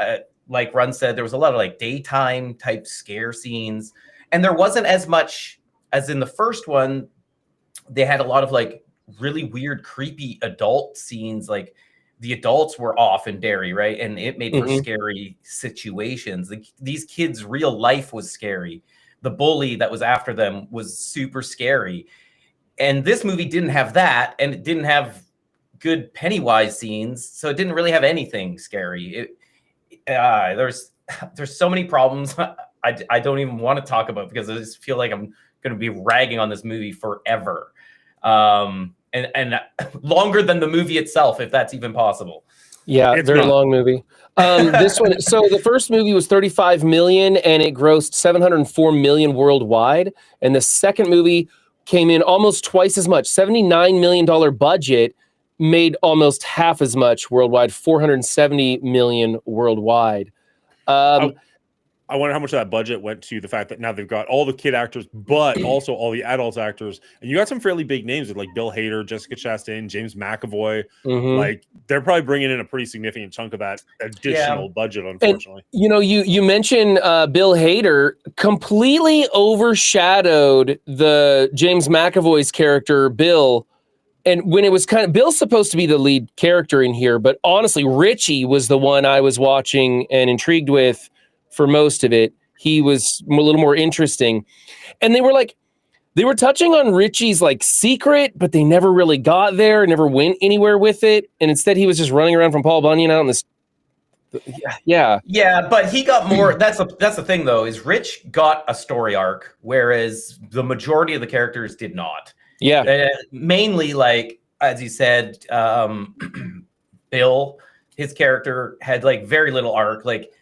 like Run said, there was a lot of like daytime type scare scenes, and there wasn't as much as in the first one. They had a lot of like really weird, creepy adult scenes. Like, the adults were off in Derry, right? And it made for scary situations. Like, these kids' real life was scary. The bully that was after them was super scary. And this movie didn't have that, and it didn't have good Pennywise scenes, so it didn't really have anything scary. There's so many problems I don't even want to talk about, because I just feel like I'm going to be ragging on this movie forever. And longer than the movie itself, if that's even possible. Yeah, it's very long movie. This one, so the first movie was 35 million and it grossed 704 million worldwide. And the second movie came in almost twice as much, $79 million budget, made almost half as much worldwide, 470 million worldwide. I wonder how much of that budget went to the fact that now they've got all the kid actors, but also all the adult actors. And you got some fairly big names with like Bill Hader, Jessica Chastain, James McAvoy. Like, they're probably bringing in a pretty significant chunk of that additional budget, unfortunately. And, you mentioned Bill Hader completely overshadowed the James McAvoy's character, Bill. And when it was Bill's supposed to be the lead character in here, but honestly, Richie was the one I was watching and intrigued with for most of it. he was a little more interesting. And they were touching on Richie's like secret, but they never really got there, never went anywhere with it. And instead he was just running around from Paul Bunyan out in this. Yeah. Yeah, but he got more. That's the thing though, is Rich got a story arc, whereas the majority of the characters did not. Yeah. Mainly, like as you said, Bill, his character had like very little arc. Like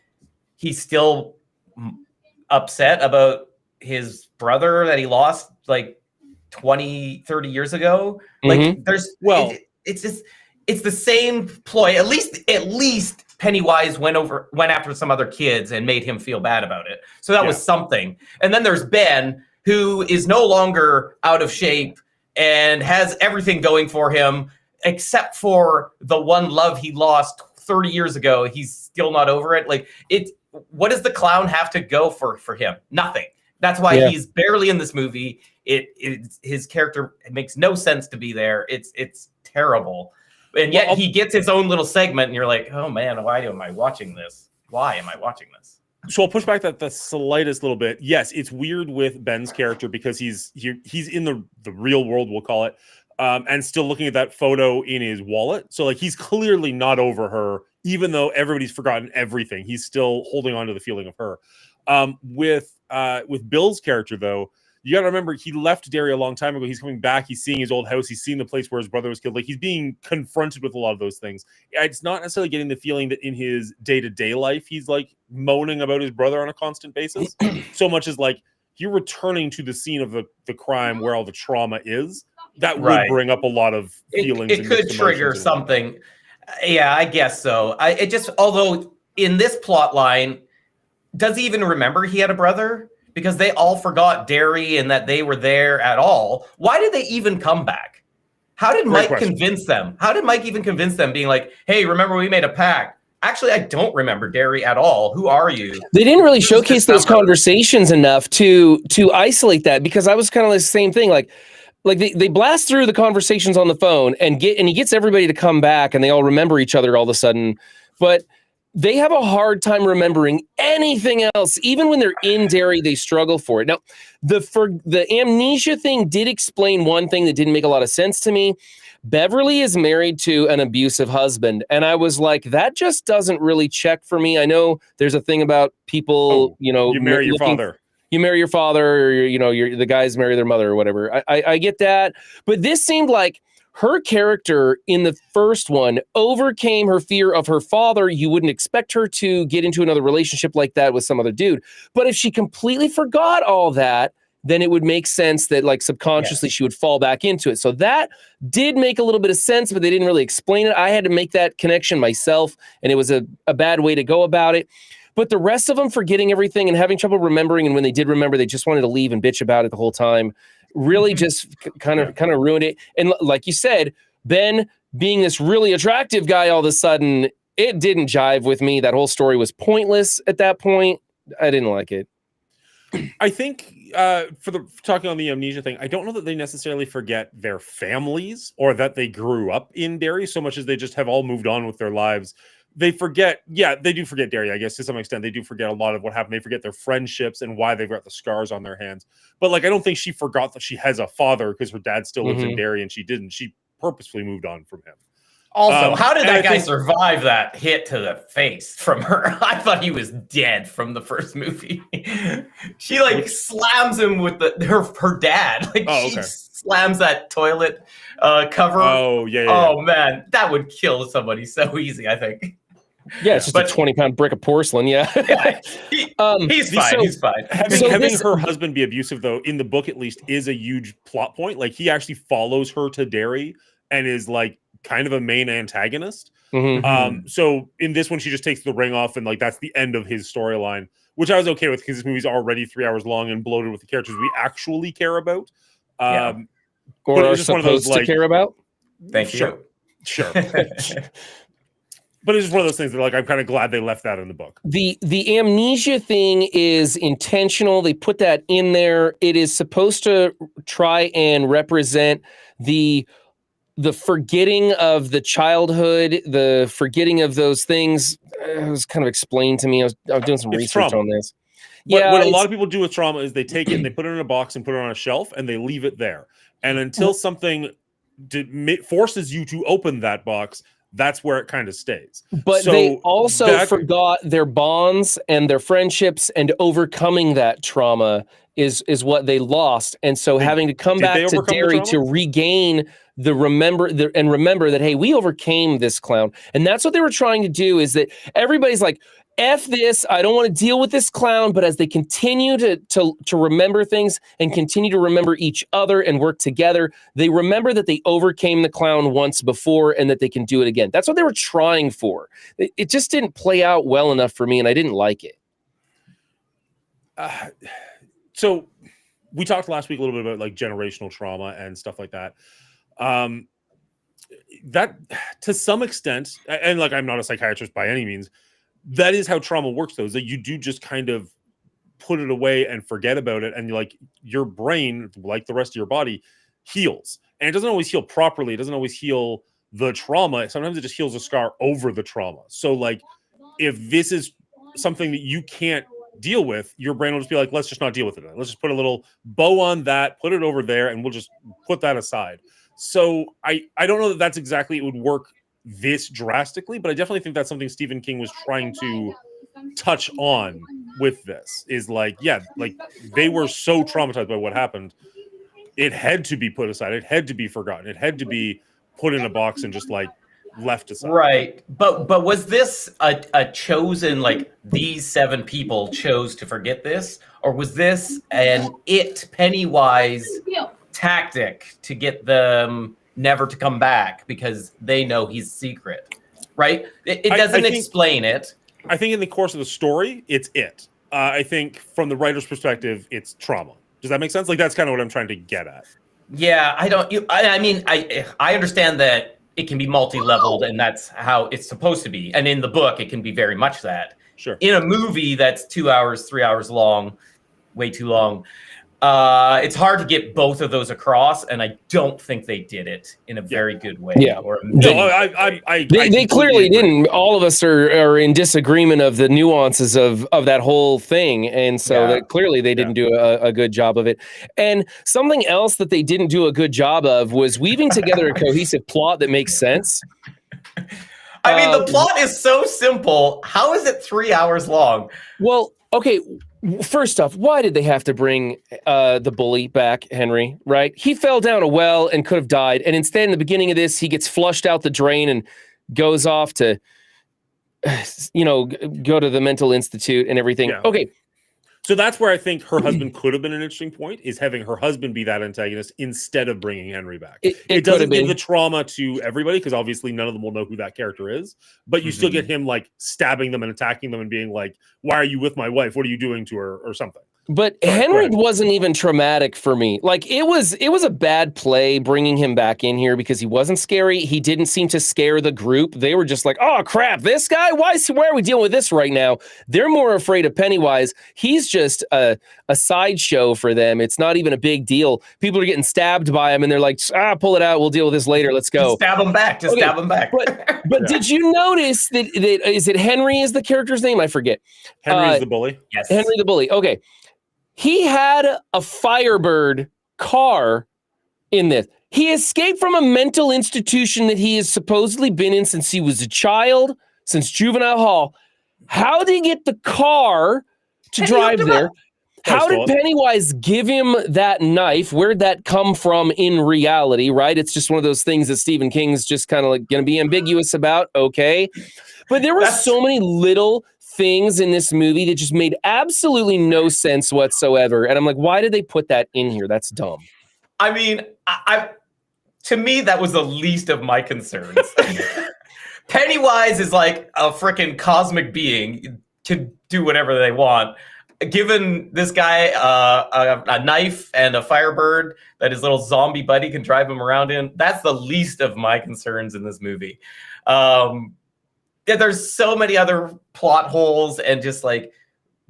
he's still upset about his brother that he lost like 20, 30 years ago. Like it's just it's the same ploy. At least Pennywise went after some other kids and made him feel bad about it. So that was something. And then there's Ben, who is no longer out of shape and has everything going for him, except for the one love he lost 30 years ago. He's still not over it. Like what does the clown have to go for him? Nothing. That's why he's barely in this movie. His character, it makes no sense to be there. It's terrible. And yet he gets his own little segment, and you're like, oh man, why am I watching this? Why am I watching this? So I'll push back that the slightest little bit. Yes, it's weird with Ben's character because he's in the real world, we'll call it, and still looking at that photo in his wallet. So like he's clearly not over her, even though everybody's forgotten everything. He's still holding on to the feeling of her. With Bill's character though, you got to remember he left Derry a long time ago. He's coming back. He's seeing his old house. He's seeing the place where his brother was killed. Like he's being confronted with a lot of those things. It's not necessarily getting the feeling that in his day-to-day life, he's like moaning about his brother on a constant basis so much as like you're returning to the scene of the crime where all the trauma is. That would bring up a lot of feelings. It could trigger something. Yeah, I guess so. Although in this plot line, does he even remember he had a brother? Because they all forgot Derry and that they were there at all. Why did they even come back? How did Mike convince them? How did Mike even convince them, being like, hey, remember we made a pact? Actually, I don't remember Derry at all. Who are you? They didn't really showcase those conversations enough to isolate that, because I was kind of the same thing. Like they blast through the conversations on the phone and he gets everybody to come back and they all remember each other all of a sudden. But they have a hard time remembering anything else. Even when they're in Derry, they struggle for it. Now, the amnesia thing did explain one thing that didn't make a lot of sense to me. Beverly is married to an abusive husband. And I was like, that just doesn't really check for me. I know there's a thing about people, you marry your father. You marry your father, or, the guys marry their mother or whatever. I get that. But this seemed like her character in the first one overcame her fear of her father. You wouldn't expect her to get into another relationship like that with some other dude. But if she completely forgot all that, then it would make sense that like subconsciously she would fall back into it. So that did make a little bit of sense, but they didn't really explain it. I had to make that connection myself, and it was a bad way to go about it. But the rest of them forgetting everything and having trouble remembering, and when they did remember, they just wanted to leave and bitch about it the whole time. Really just kind of ruined it. And like you said, Ben being this really attractive guy all of a sudden, it didn't jive with me. That whole story was pointless at that point. I didn't like it. I think talking on the amnesia thing, I don't know that they necessarily forget their families or that they grew up in Derry so much as they just have all moved on with their lives. They forget, they do forget Derry, I guess, to some extent. They do forget a lot of what happened. They forget their friendships and why they've got the scars on their hands. But, like, I don't think she forgot that she has a father because her dad still lives in Derry, and she didn't. She purposefully moved on from him. Also, how did that guy survive that hit to the face from her? I thought he was dead from the first movie. She, like, slams him with her dad. Like, she slams that toilet cover. Oh, yeah. Oh, man, that would kill somebody so easy, I think. Yeah, it's just a 20-pound brick of porcelain. Yeah, he's fine. He's fine. Having her husband be abusive, though, in the book at least, is a huge plot point. Like, he actually follows her to Derry and is like kind of a main antagonist. So in this one, she just takes the ring off, and like that's the end of his storyline, which I was okay with because this movie's already 3 hours long and bloated with the characters we actually care about, or are supposed to care about. Thank you. Sure. But it's just one of those things that, like, I'm kind of glad they left that in the book. The amnesia thing is intentional. They put that in there. It is supposed to try and represent the forgetting of the childhood, the forgetting of those things. It was kind of explained to me. I was doing some research on this. Yeah, what a it's- lot of people do with trauma is they take it and they put it in a box and put it on a shelf and they leave it there. And until something forces you to open that box, that's where it kind of stays. But So they also that- forgot their bonds and their friendships, and overcoming that trauma is what they lost. And so having to come did back they to overcome the Derry trauma? to regain remember that, hey, we overcame this clown. And that's what they were trying to do, is that everybody's like, F this, I don't want to deal with this clown. But as they continue to remember things and continue to remember each other and work together, they remember that they overcame the clown once before and that they can do it again. That's what they were trying for. It just didn't play out well enough for me, and I didn't like it. So we talked last week a little bit about like generational trauma and stuff like that. That to some extent, and like I'm not a psychiatrist by any means, that is how trauma works, though, is that you do just kind of put it away and forget about it. And like your brain, like the rest of your body, heals. And it doesn't always heal properly. It doesn't always heal the trauma. Sometimes it just heals a scar over the trauma. So like if this is something that you can't deal with, your brain will just be like, let's just not deal with it. Let's just put a little bow on that, put it over there, and we'll just put that aside. So I don't know that that's exactly, it would work this drastically, but I definitely think that's something Stephen King was trying to touch on with this, is like, yeah, like they were so traumatized by what happened. It had to be put aside. It had to be forgotten. It had to be put in a box and just like left aside. Right. But was this a chosen, like these 7 people chose to forget this? Or was this an Pennywise tactic to get them never to come back because they know he's secret? Right? It doesn't explain it. I think in the course of the story, it's it. I think from the writer's perspective, it's trauma. Does that make sense? Like that's kind of what I'm trying to get at. Yeah, I mean, I understand that it can be multi-leveled and that's how it's supposed to be. And in the book, it can be very much that. Sure. In a movie that's 2 hours, 3 hours long, way too long, it's hard to get both of those across, and I don't think they did it in a very good way. Yeah. Or They clearly didn't. All of us are in disagreement of the nuances of that whole thing, and so that clearly they didn't do a good job of it. And something else that they didn't do a good job of was weaving together a cohesive plot that makes sense. I mean, the plot is so simple. How is it 3 hours long? Well, okay. First off, why did they have to bring the bully back, Henry? Right? He fell down a well and could have died. And instead, in the beginning of this, he gets flushed out the drain and goes off to, go to the mental institute and everything. Yeah. Okay. So that's where I think her husband could have been an interesting point, is having her husband be that antagonist instead of bringing Henry back. It doesn't give the trauma to everybody, because obviously none of them will know who that character is, but you still get him like stabbing them and attacking them and being like, why are you with my wife? What are you doing to her? Or something. But Henry wasn't even traumatic for me. Like it was a bad play bringing him back in here because he wasn't scary. He didn't seem to scare the group. They were just like, oh crap, this guy? Why are we dealing with this right now? They're more afraid of Pennywise. He's just a sideshow for them. It's not even a big deal. People are getting stabbed by him and they're like, pull it out. We'll deal with this later. Let's go. Just stab him back. Stab him back. But did you notice that is it Henry is the character's name? I forget. Henry is the bully. Yes. Henry the bully. Okay. He had a Firebird car in this. He escaped from a mental institution that he has supposedly been in since he was a child, since juvenile hall. How did he get the car to drive there? How did Pennywise give him that knife? Where'd that come from in reality, right? It's just one of those things that Stephen King's just kind of like going to be ambiguous about. Okay. But there were so many little things in this movie that just made absolutely no sense whatsoever. And I'm like, why did they put that in here? That's dumb. I mean, to me, that was the least of my concerns. Pennywise is like a freaking cosmic being, can do whatever they want. Given this guy a knife and a Firebird that his little zombie buddy can drive him around in, that's the least of my concerns in this movie. There's so many other plot holes and just like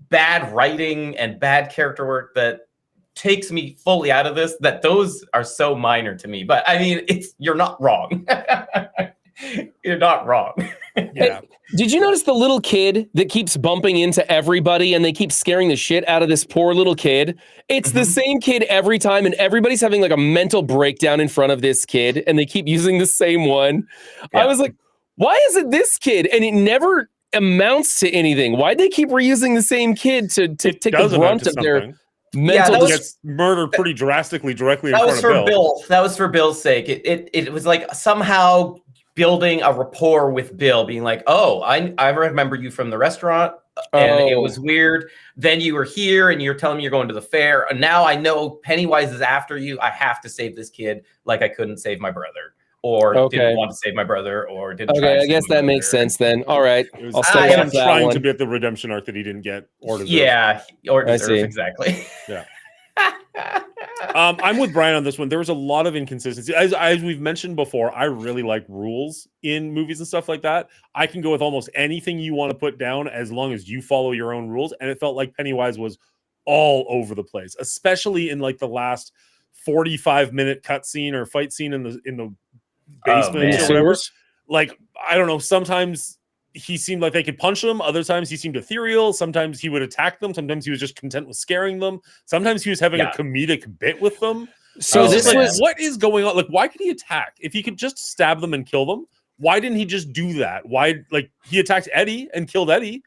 bad writing and bad character work that takes me fully out of this, that those are so minor to me. But I mean, you're not wrong. You're not wrong. Yeah. Did you notice the little kid that keeps bumping into everybody and they keep scaring the shit out of this poor little kid? It's the same kid every time, and everybody's having like a mental breakdown in front of this kid, and they keep using the same one. Yeah. I was like, why is it this kid? And it never amounts to anything. Why'd they keep reusing the same kid to take the Does amount brunt to of their something. mental that He was- gets murdered pretty drastically directly in That front was of for Bill. Bill. That was for Bill's sake. It was like somehow building a rapport with Bill, being like, "Oh, I remember you from the restaurant, and it was weird. Then you were here, and you're telling me you're going to the fair, and now I know Pennywise is after you. I have to save this kid, like I couldn't save my brother, or didn't want to save my brother, or didn't." try Okay, to I save guess my that makes brother. sense then. All right, It was I'll I stay am off that trying one. to get the redemption arc that he didn't get or deserve. Yeah, or I deserve see. exactly. Yeah. I'm with Brian on this one. There was a lot of inconsistency. As we've mentioned before, I really like rules in movies and stuff like that. I can go with almost anything you want to put down as long as you follow your own rules. And it felt like Pennywise was all over the place, especially in like the last 45-minute cutscene or fight scene in the basement man. or whatever. Sewers? Like, I don't know, sometimes he seemed like they could punch him. Other times he seemed ethereal. Sometimes he would attack them. Sometimes he was just content with scaring them. Sometimes he was having a comedic bit with them. So Oh, this like, man. was what is going on? Like, why could he attack? If he could just stab them and kill them, why didn't he just do that? Why, like, he attacked Eddie and killed Eddie.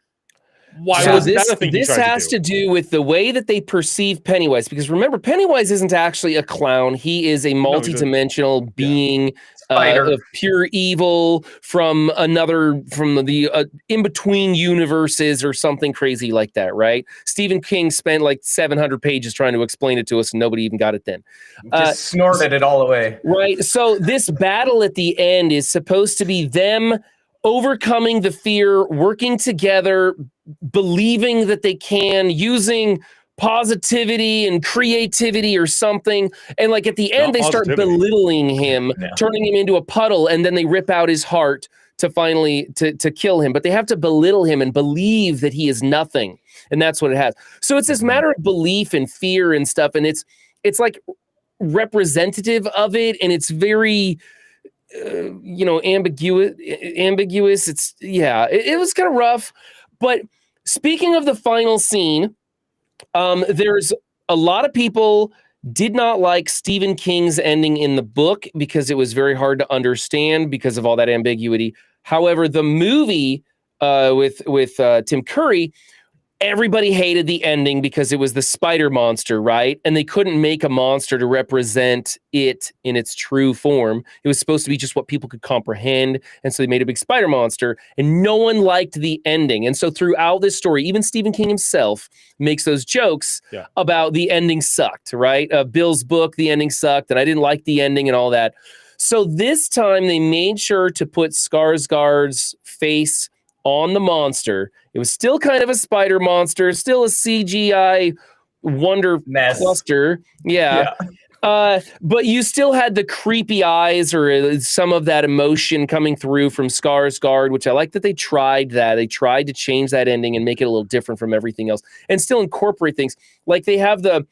Why so was this, that a thing he this tried has to to do? do with the way that they perceive Pennywise, because remember, Pennywise isn't actually a clown. He is a he's a- multi-dimensional being Spider. of pure evil from the in-between universes or something crazy like that, right? Stephen King spent like 700 pages trying to explain it to us, and nobody even got it then. Just snorted it all away. Right. So this battle at the end is supposed to be them overcoming the fear, working together, believing that they can, using positivity and creativity or something. And like at the end, Not they start positivity. belittling him, No. turning him into a puddle, and then they rip out his heart to finally to kill him. But they have to belittle him and believe that he is nothing. And that's what it has. So it's this matter of belief and fear and stuff. And it's like representative of it, and it's very ambiguous. It's it was kind of rough. But speaking of the final scene, there's a lot of people did not like Stephen King's ending in the book because it was very hard to understand because of all that ambiguity. However, the movie with Tim Curry, everybody hated the ending because it was the spider monster, right? And they couldn't make a monster to represent it in its true form. It was supposed to be just what people could comprehend. And so they made a big spider monster, and no one liked the ending. And so throughout this story, even Stephen King himself makes those jokes about the ending sucked, right? Bill's book, the ending sucked, and I didn't like the ending and all that. So this time they made sure to put Skarsgård's face on the monster. It was still kind of a spider monster, still a CGI wonder Mess. cluster. Yeah. But you still had the creepy eyes or some of that emotion coming through from Skarsgård, which I like that they tried that. They tried to change that ending and make it a little different from everything else and still incorporate things. Like they have the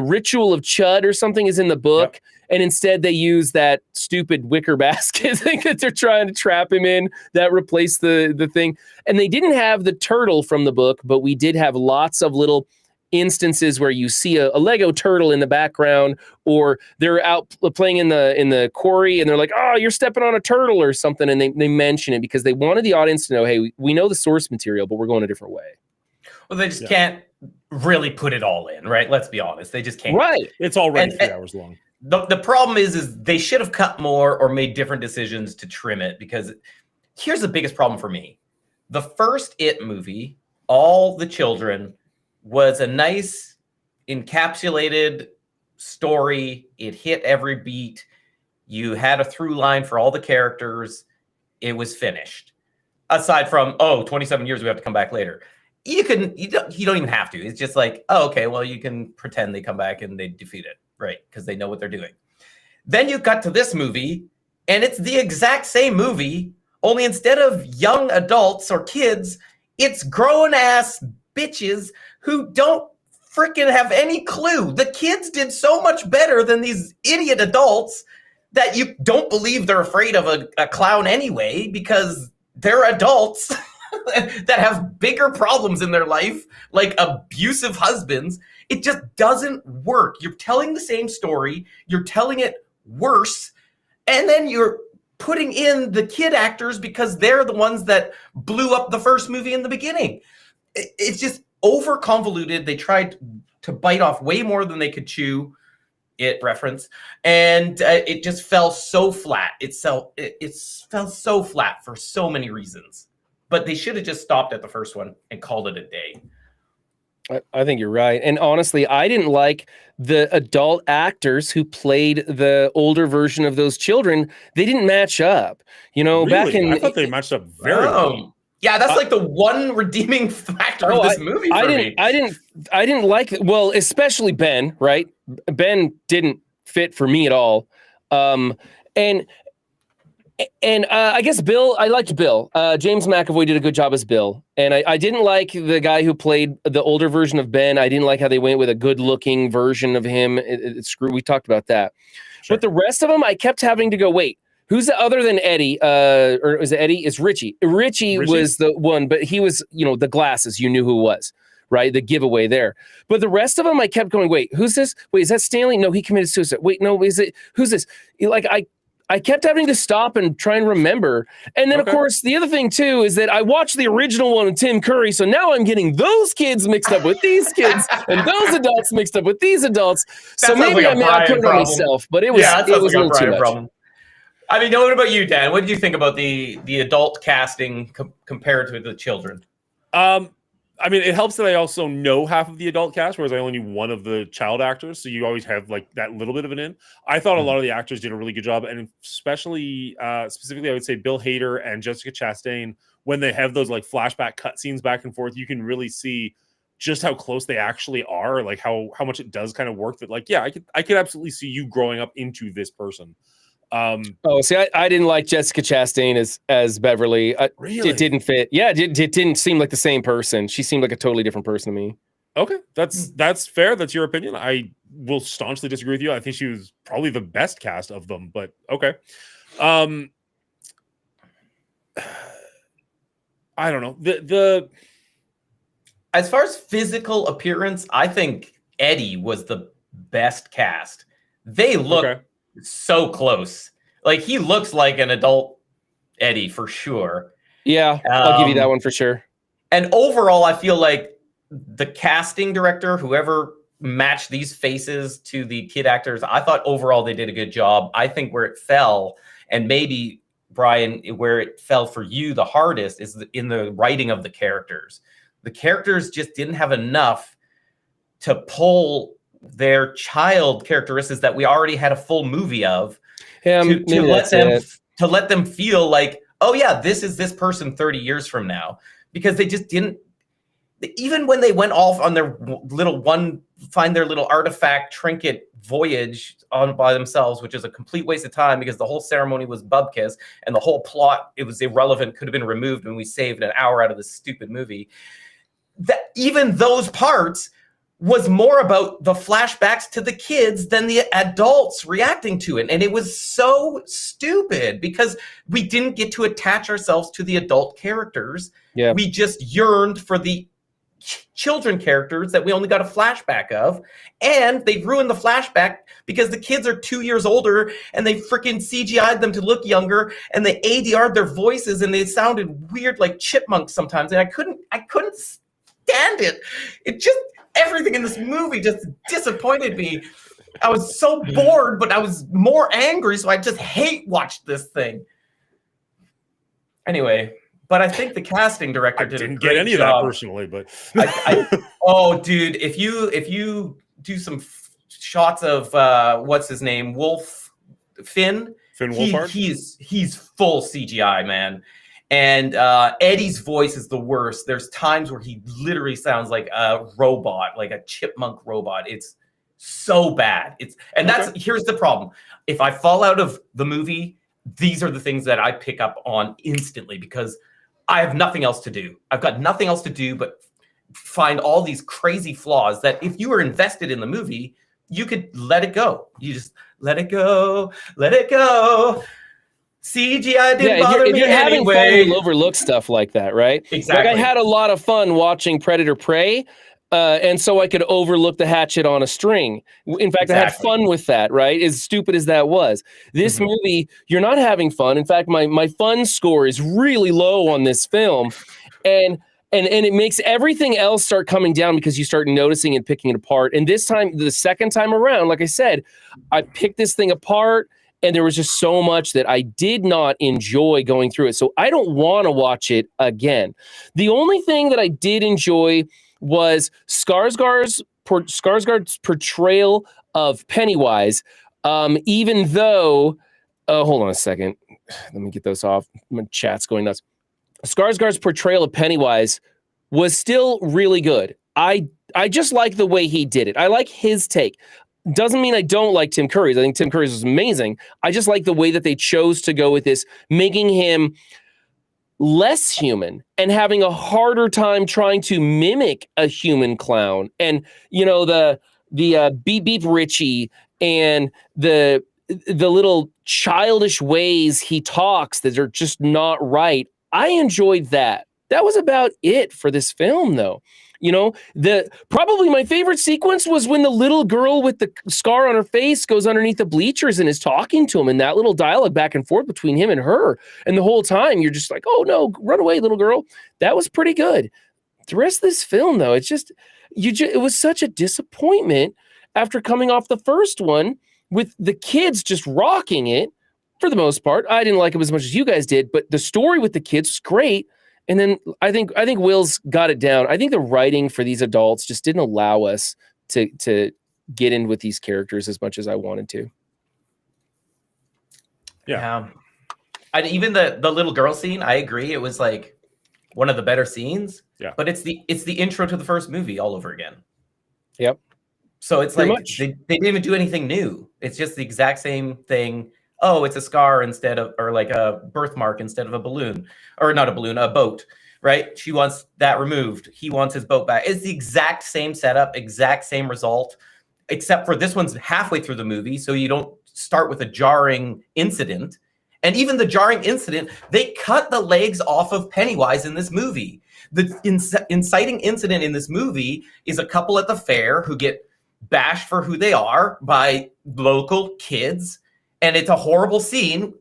ritual of Chud or something is in the book. Yep. And instead they use that stupid wicker basket thing that they're trying to trap him in that replaced the thing. And they didn't have the turtle from the book, but we did have lots of little instances where you see a Lego turtle in the background, or they're out playing in the quarry and they're like, oh, you're stepping on a turtle or something. And they mention it because they wanted the audience to know, hey, we know the source material, but we're going a different way. Well, they just can't really put it all in, right? Let's be honest. They just can't. Right. It's already 3 hours long. The problem is they should have cut more or made different decisions to trim it, because here's the biggest problem for me. The first It movie, All the Children, was a nice encapsulated story. It hit every beat. You had a through line for all the characters. It was finished. Aside from, 27 years, we have to come back later. You don't even have to. It's just like, okay, well, you can pretend they come back and they defeat it, right? Because they know what they're doing. Then you got to this movie, and it's the exact same movie, only instead of young adults or kids, it's grown-ass bitches who don't freaking have any clue. The kids did so much better than these idiot adults that you don't believe they're afraid of a clown anyway, because they're adults that have bigger problems in their life, like abusive husbands. It just doesn't work. You're telling the same story, you're telling it worse, and then you're putting in the kid actors because they're the ones that blew up the first movie in the beginning. It's just over convoluted. They tried to bite off way more than they could chew. It reference, and it just fell so flat. It fell so flat for so many reasons. But they should have just stopped at the first one and called it a day. I think you're right. And honestly, I didn't like the adult actors who played the older version of those children. They didn't match up. You know, Really? back in I thought they matched up very well. Yeah, that's like the one redeeming factor of this movie for me. I didn't like well, especially Ben, right? Ben didn't fit for me at all. And I guess Bill, I liked Bill. James McAvoy did a good job as Bill. And I didn't like the guy who played the older version of Ben. I didn't like how they went with a good-looking version of him. We talked about that. Sure. But the rest of them, I kept having to go, wait, who's the other than Eddie? Or is it Eddie? It's Richie. Richie was the one, but he was, the glasses. You knew who it was, right? The giveaway there. But the rest of them, I kept going, wait, who's this? Wait, is that Stanley? No, he committed suicide. Wait, no, who's this? Like, I kept having to stop and try and remember. And then, of course, the other thing, too, is that I watched the original one with Tim Curry. So now I'm getting those kids mixed up with these kids and those adults mixed up with these adults. So maybe I put it on myself, but it was a little too much. Problem. I mean, what about you, Dan? What did you think about the adult casting compared to the children? I mean, it helps that I also know half of the adult cast, whereas I only knew one of the child actors. So you always have like that little bit of an in. I thought a lot of the actors did a really good job. And especially, specifically, I would say Bill Hader and Jessica Chastain, when they have those like flashback cutscenes back and forth, you can really see just how close they actually are, like how much it does kind of work that like, yeah, I could absolutely see you growing up into this person. See, I didn't like Jessica Chastain as Beverly. Really? It didn't fit. Yeah, it didn't seem like the same person. She seemed like a totally different person to me. Okay, that's fair. That's your opinion. I will staunchly disagree with you. I think she was probably the best cast of them, but okay. I don't know. The as far as physical appearance, I think Eddie was the best cast. They look so close. Like he looks like an adult Eddie for sure. Yeah, I'll give you that one for sure. And overall, I feel like the casting director, whoever matched these faces to the kid actors, I thought overall they did a good job. I think where it fell, and maybe Brian, where it fell for you the hardest is in the writing of the characters. The characters just didn't have enough to pull their child characteristics that we already had a full movie of to let them feel like, oh yeah, this is this person 30 years from now, because they just didn't. Even when they went off on their find their little artifact trinket voyage on by themselves, which is a complete waste of time because the whole ceremony was bubkiss and the whole plot, it was irrelevant, could have been removed, and we saved an hour out of this stupid movie. That even those parts was more about the flashbacks to the kids than the adults reacting to it. And it was so stupid because we didn't get to attach ourselves to the adult characters. Yeah. We just yearned for the children characters that we only got a flashback of. And they ruined the flashback because the kids are 2 years older and they freaking CGI'd them to look younger and they ADR'd their voices and they sounded weird like chipmunks sometimes. And I couldn't stand it. It just, everything in this movie just disappointed me. I was so bored, but I was more angry, so I just watched this thing. Anyway, but I think the casting director didn't get any job. Of that personally, but oh, dude, if you do some shots of what's his name, Finn Wolfhard, he's full CGI, man. And Eddie's voice is the worst. There's times where he literally sounds like a robot, like a chipmunk robot. It's so bad. Here's the problem. If I fall out of the movie, these are the things that I pick up on instantly because I have nothing else to do. I've got nothing else to do but find all these crazy flaws that if you were invested in the movie, you could let it go. You just let it go, let it go. CGI didn't Yeah, bother if me you're having fun, anyway. you'll overlook stuff like that, right? Exactly. Like I had a lot of fun watching Predator Prey, and so I could overlook the hatchet on a string. In fact, I had Exactly. fun with that, right? As stupid as that was. This Mhm. movie, you're not having fun. In fact, my fun score is really low on this film, and it makes everything else start coming down because you start noticing and picking it apart. And this time, the second time around, like I said, I picked this thing apart. And there was just so much that I did not enjoy going through it. So I don't want to watch it again. The only thing that I did enjoy was Skarsgård's portrayal of Pennywise. Even though, hold on a second. Let me get those off. My chat's going nuts. Skarsgård's portrayal of Pennywise was still really good. I just like the way he did it. I like his take. Doesn't mean I don't like Tim Curry's. I think Tim Curry's was amazing. I just like the way that they chose to go with this, making him less human and having a harder time trying to mimic a human clown. And you know the beep beep Richie and the little childish ways he talks that are just not right. I enjoyed that. That was about it for this film, though. You know, probably my favorite sequence was when the little girl with the scar on her face goes underneath the bleachers and is talking to him, and that little dialogue back and forth between him and her. And the whole time you're just like, oh no, run away, little girl. That was pretty good. The rest of this film, though, it's just it was such a disappointment after coming off the first one with the kids just rocking it for the most part. I didn't like it as much as you guys did, but the story with the kids was great. And then I think Will's got it down. I think the writing for these adults just didn't allow us to get in with these characters as much as I wanted to. Yeah. Even the little girl scene, I agree. It was like one of the better scenes. Yeah. But it's the intro to the first movie all over again. Yep. So it's Pretty like much. they didn't even do anything new. It's just the exact same thing. Oh, it's a scar instead of, or like a birthmark instead of a balloon, or not a balloon, a boat, right? She wants that removed. He wants his boat back. It's the exact same setup, exact same result, except for this one's halfway through the movie. So you don't start with a jarring incident. And even the jarring incident, they cut the legs off of Pennywise in this movie. The inciting incident in this movie is a couple at the fair who get bashed for who they are by local kids. And it's a horrible scene.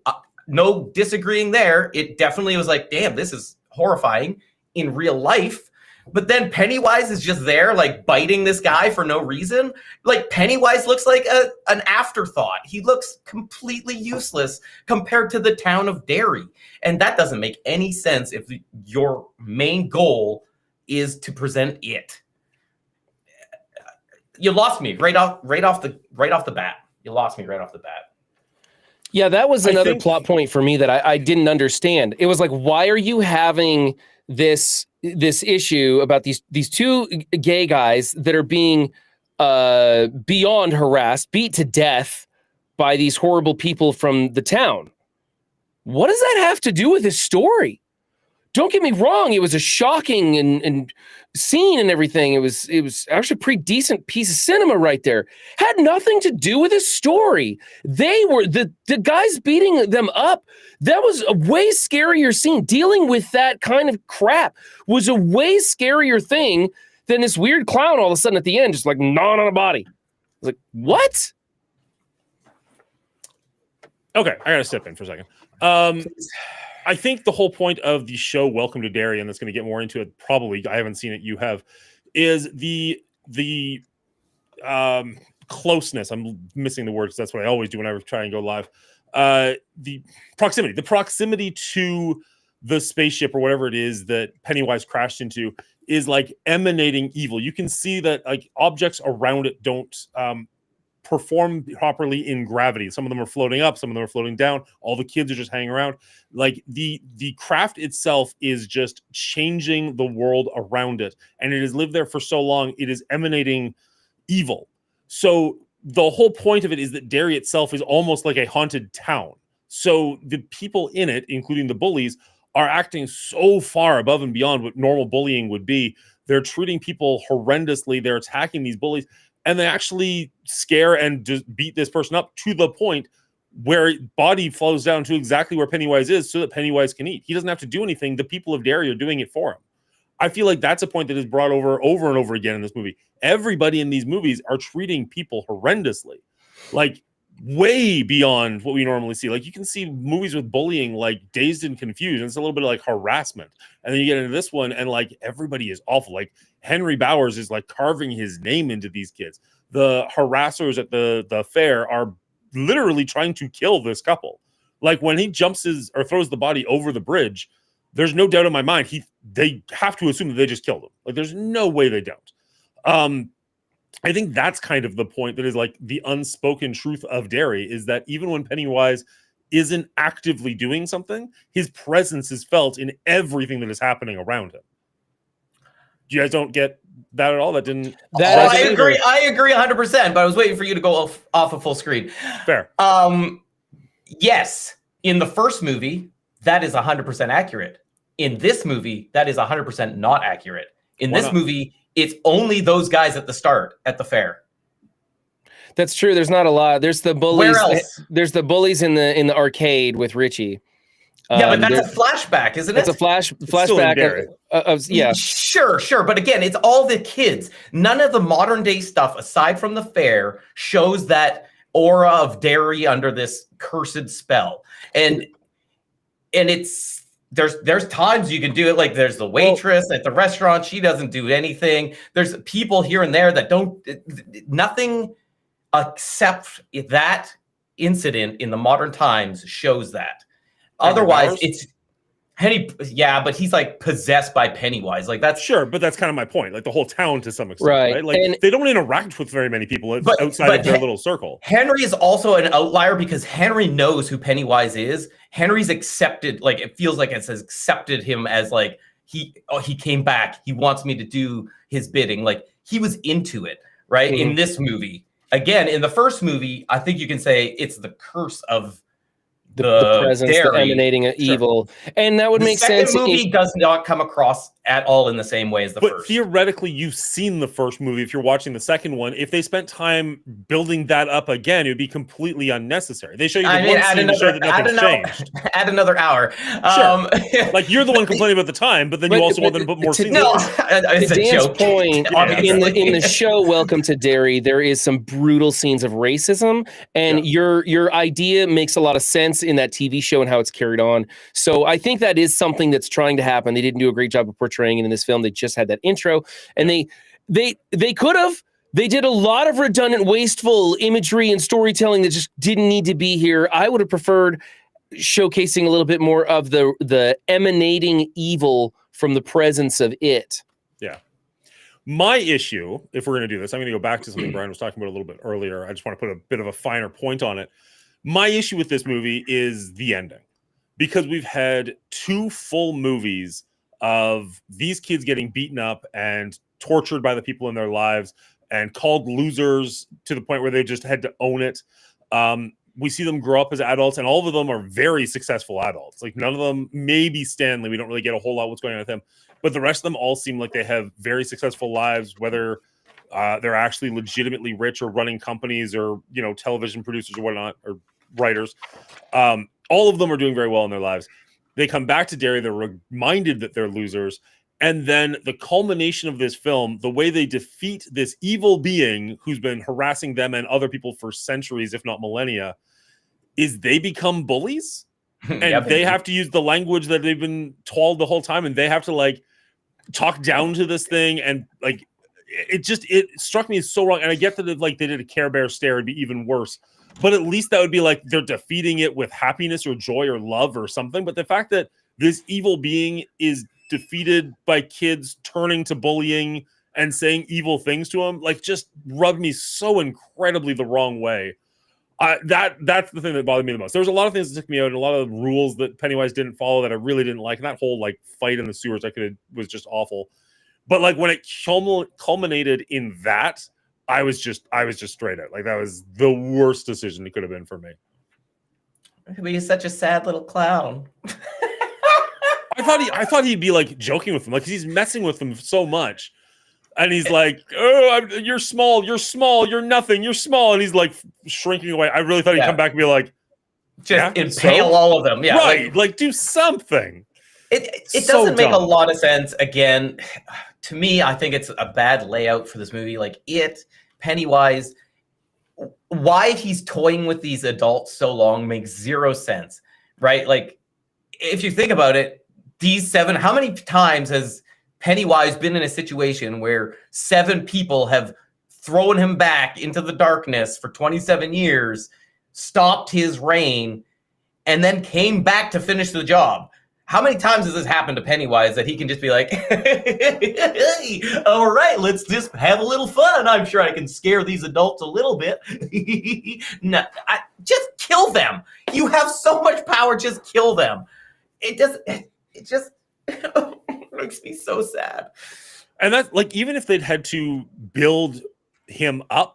No disagreeing there. It definitely was like, damn, this is horrifying in real life. But then Pennywise is just there, like biting this guy for no reason. Like Pennywise looks like an afterthought. He looks completely useless compared to the town of Derry. And that doesn't make any sense if your main goal is to present it. You lost me right off the bat. You lost me right off the bat. Yeah, that was another plot point for me that I didn't understand. It was like, why are you having this issue about these two gay guys that are being beyond harassed, beat to death by these horrible people from the town? What does that have to do with this story? Don't get me wrong, it was a shocking and scene and everything. It was actually a pretty decent piece of cinema right there. Had nothing to do with his story. They were the guys beating them up. That was a way scarier scene. Dealing with that kind of crap was a way scarier thing than this weird clown all of a sudden at the end, just like gnawing on a body. I was like, what? Okay, I gotta step in for a second. I think the whole point of the show Welcome to Derry, and that's going to get more into it probably, I haven't seen it, you have, is the closeness. I'm missing the words. That's what I always do when I try and go live. The proximity to the spaceship or whatever it is that Pennywise crashed into is like emanating evil. You can see that like objects around it don't perform properly in gravity. Some of them are floating up, some of them are floating down. All the kids are just hanging around. Like the craft itself is just changing the world around it, and it has lived there for so long. It is emanating evil. So the whole point of it is that Derry itself is almost like a haunted town. So the people in it, including the bullies, are acting so far above and beyond what normal bullying would be. They're treating people horrendously. They're attacking these bullies. And they actually scare and just beat this person up to the point where body flows down to exactly where Pennywise is so that Pennywise can eat. He doesn't have to do anything. The people of Derry are doing it for him. I feel like that's a point that is brought over and over again in this movie. Everybody in these movies are treating people horrendously, like way beyond what we normally see. Like you can see movies with bullying, like Dazed and Confused. And it's a little bit of like harassment. And then you get into this one and like everybody is awful. Like Henry Bowers is like carving his name into these kids. The harassers at the fair are literally trying to kill this couple. Like when he throws the body over the bridge, there's no doubt in my mind they have to assume that they just killed him. Like there's no way they don't. I think that's kind of the point that is like the unspoken truth of Derry, is that even when Pennywise isn't actively doing something, his presence is felt in everything that is happening around him. You guys don't get that at all? I agree 100%, but I was waiting for you to go off of full screen. Fair. Yes, in the first movie, that is 100% accurate. In this movie, that is 100% not accurate. In this movie, it's only those guys at the start at the fair. That's true. There's not a lot. There's the bullies. Where else? There's the bullies in the arcade with Richie. Yeah, but that's a flashback, isn't it? It's a flashback of yeah. Sure. But again, it's all the kids. None of the modern day stuff, aside from the fair, shows that aura of Derry under this cursed spell. And it's there's times you can do it. Like there's the waitress at the restaurant. She doesn't do anything. There's people here and there that don't nothing except that incident in the modern times shows that. Otherwise, it's Henny. Yeah, but he's like possessed by Pennywise. Like that's sure, but that's kind of my point. Like the whole town to some extent, right? Like they don't interact with very many people outside of their little circle. Henry is also an outlier because Henry knows who Pennywise is. Henry's accepted. Like it feels like it's accepted him as like he came back. He wants me to do his bidding. Like he was into it, right? Mm-hmm. In this movie, again, in the first movie, I think you can say it's the curse of the presence, the emanating of evil, and that would make sense. The movie does not come across at all in the same way as the first. But theoretically, you've seen the first movie. If you're watching the second one, if they spent time building that up again, it would be completely unnecessary. They show you one scene to show that nothing's changed. Add another hour. Sure. Like you're the one complaining about the time, but then you also want them to put more scenes. No, to Dan's point, in the show Welcome to Derry, there is some brutal scenes of racism, and your idea makes a lot of sense in that TV show and how it's carried on. So I think that is something that's trying to happen. They didn't do a great job of portraying it in this film. They just had that intro, and they could have. They did a lot of redundant, wasteful imagery and storytelling that just didn't need to be here. I would have preferred showcasing a little bit more of the emanating evil from the presence of it. Yeah. My issue, if we're going to do this, I'm going to go back to something Brian was talking about a little bit earlier. I just want to put a bit of a finer point on it. My issue with this movie is the ending, because we've had 2 full movies of these kids getting beaten up and tortured by the people in their lives and called losers to the point where they just had to own it. We see them grow up as adults, and all of them are very successful adults. Like none of them, maybe Stanley, we don't really get a whole lot what's going on with him, but the rest of them all seem like they have very successful lives, whether they're actually legitimately rich or running companies or, television producers or whatnot, or writers. All of them are doing very well in their lives. They come back to Derry, they're reminded that they're losers. And then the culmination of this film, the way they defeat this evil being who's been harassing them and other people for centuries, if not millennia, is they become bullies. And they have to use the language that they've been told the whole time. And they have to like talk down to this thing. And like, it struck me as so wrong. And I get that if like they did a Care Bear stare, it'd be even worse. But at least that would be like they're defeating it with happiness or joy or love or something. But the fact that this evil being is defeated by kids turning to bullying and saying evil things to him, like just rubbed me so incredibly the wrong way. That's the thing that bothered me the most. There was a lot of things that took me out, and a lot of rules that Pennywise didn't follow that I really didn't like. And that whole like fight in the sewers was just awful. But like when it culminated in that, I was just straight out. Like that was the worst decision it could have been for me. He's such a sad little clown. I thought he'd be like joking with him, like he's messing with him so much, and he's like, "Oh, you're small, you're nothing, you're small," and he's like shrinking away. I really thought he'd come back and be like, Just impale all of them. Yeah, right. Like do something. It So doesn't make a dumb. lot of sense. Again, to me, I think it's a bad layout for this movie. Like Pennywise, why he's toying with these adults so long makes zero sense, right? Like, if you think about it, how many times has Pennywise been in a situation where 7 people have thrown him back into the darkness for 27 years, stopped his reign, and then came back to finish the job? How many times has this happened to Pennywise that he can just be like, hey, all right, let's just have a little fun. I'm sure I can scare these adults a little bit. No, just kill them. You have so much power, just kill them. It just makes me so sad. And that's like, even if they'd had to build him up,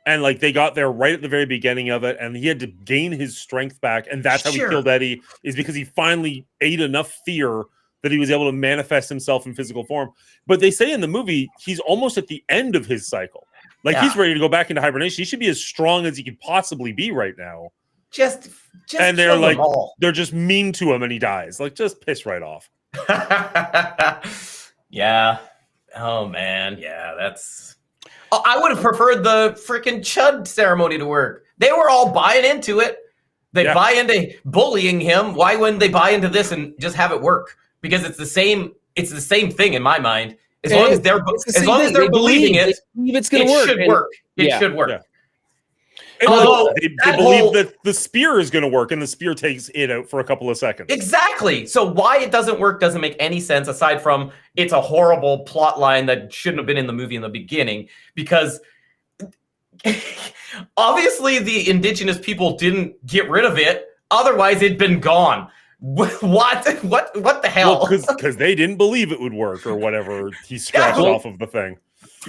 and like they got there right at the very beginning of it, and he had to gain his strength back, and that's how he killed Eddie, is because he finally ate enough fear that he was able to manifest himself in physical form. But they say in the movie he's almost at the end of his cycle. Like he's ready to go back into hibernation. He should be as strong as he could possibly be right now. Just and they're like, they're just mean to him and he dies. Like, just piss right off. Yeah. Oh man. Yeah, that's. I would have preferred the freaking Chud ceremony to work. They were all buying into it. They buy into bullying him. Why wouldn't they buy into this and just have it work? Because it's the same. It's the same thing in my mind. As long as they're believing it, it's going to work. Should work. It should work. Yeah. Although they believe that the spear is going to work, and the spear takes it out for a couple of seconds. Exactly. So why it doesn't work doesn't make any sense, aside from it's a horrible plot line that shouldn't have been in the movie in the beginning, because obviously the indigenous people didn't get rid of it. Otherwise, it'd been gone. What the hell? Well, because they didn't believe it would work or whatever. He scratched off of the thing.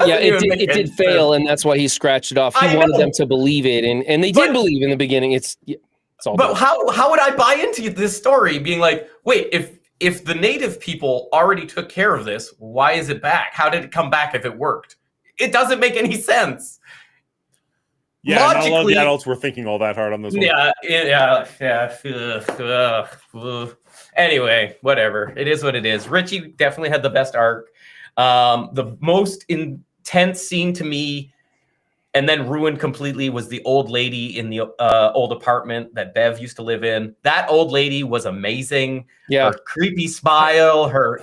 Yeah, it did fail, and that's why he scratched it off. He wanted them to believe it, and they did believe in the beginning. It's all. But how would I buy into this story? Being like, wait, if the native people already took care of this, why is it back? How did it come back if it worked? It doesn't make any sense. Yeah, not a lot of the adults were thinking all that hard on this one. Yeah. Anyway, whatever. It is what it is. Richie definitely had the best arc. The most intense scene to me, and then ruined completely, was the old lady in the old apartment that Bev used to live in. That old lady was amazing. Yeah. Her creepy smile, her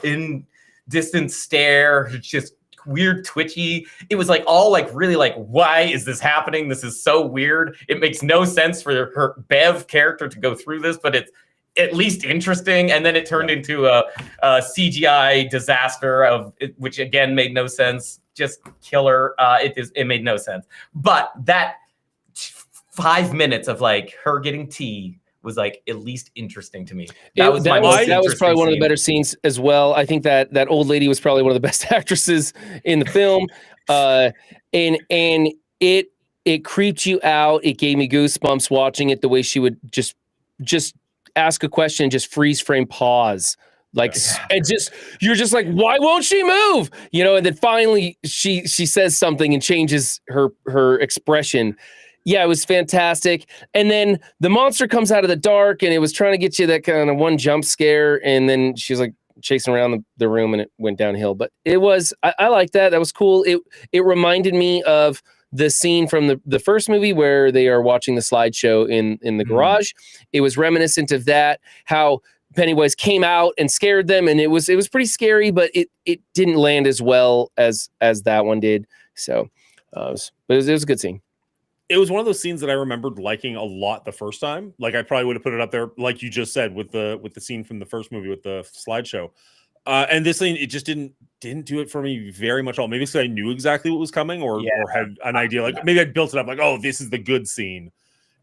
distant stare, her just weird twitchy. It was like all like really like, why is this happening? This is so weird. It makes no sense for her Bev character to go through this, but it's at least interesting. And then it turned into a CGI disaster which again made no sense. Just killer. It made no sense. But that 5 minutes of like her getting tea was like at least interesting to me. That was probably one of the better scenes as well. I think that old lady was probably one of the best actresses in the film. And it creeped you out. It gave me goosebumps watching it, the way she would just ask a question, just freeze frame pause. Like, and you're just like, why won't she move? You know, and then finally she says something and changes her expression. Yeah, it was fantastic. And then the monster comes out of the dark, and it was trying to get you that kind of one jump scare, and then she's like chasing around the room, and it went downhill. But it was, I like that. That was cool. It reminded me of the scene from the first movie where they are watching the slideshow in the garage. It was reminiscent of that, how Pennywise came out and scared them, and it was pretty scary, but it didn't land as well as that one did. So, but it was a good scene. It was one of those scenes that I remembered liking a lot the first time. Like, I probably would have put it up there, like you just said, with the scene from the first movie with the slideshow. And this scene, it just didn't do it for me very much at all. Maybe because I knew exactly what was coming, or had an idea. Like, maybe I'd built it up like, oh, this is the good scene.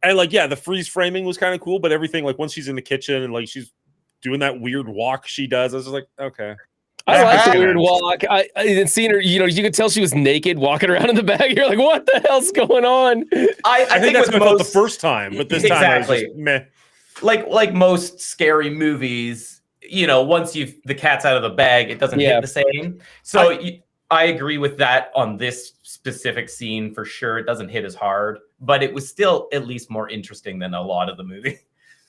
And like, yeah, the freeze framing was kind of cool, but everything, like once she's in the kitchen and like she's doing that weird walk she does, I was just like, okay. I like the weird walk. I didn't see her, you know, you could tell she was naked walking around in the bag. You're like, what the hell's going on? I think that's what I felt the first time, but this time I was just meh. Like most scary movies, you know, once the cat's out of the bag, it doesn't hit the same. So I agree with that on this specific scene for sure. It doesn't hit as hard, but it was still at least more interesting than a lot of the movie.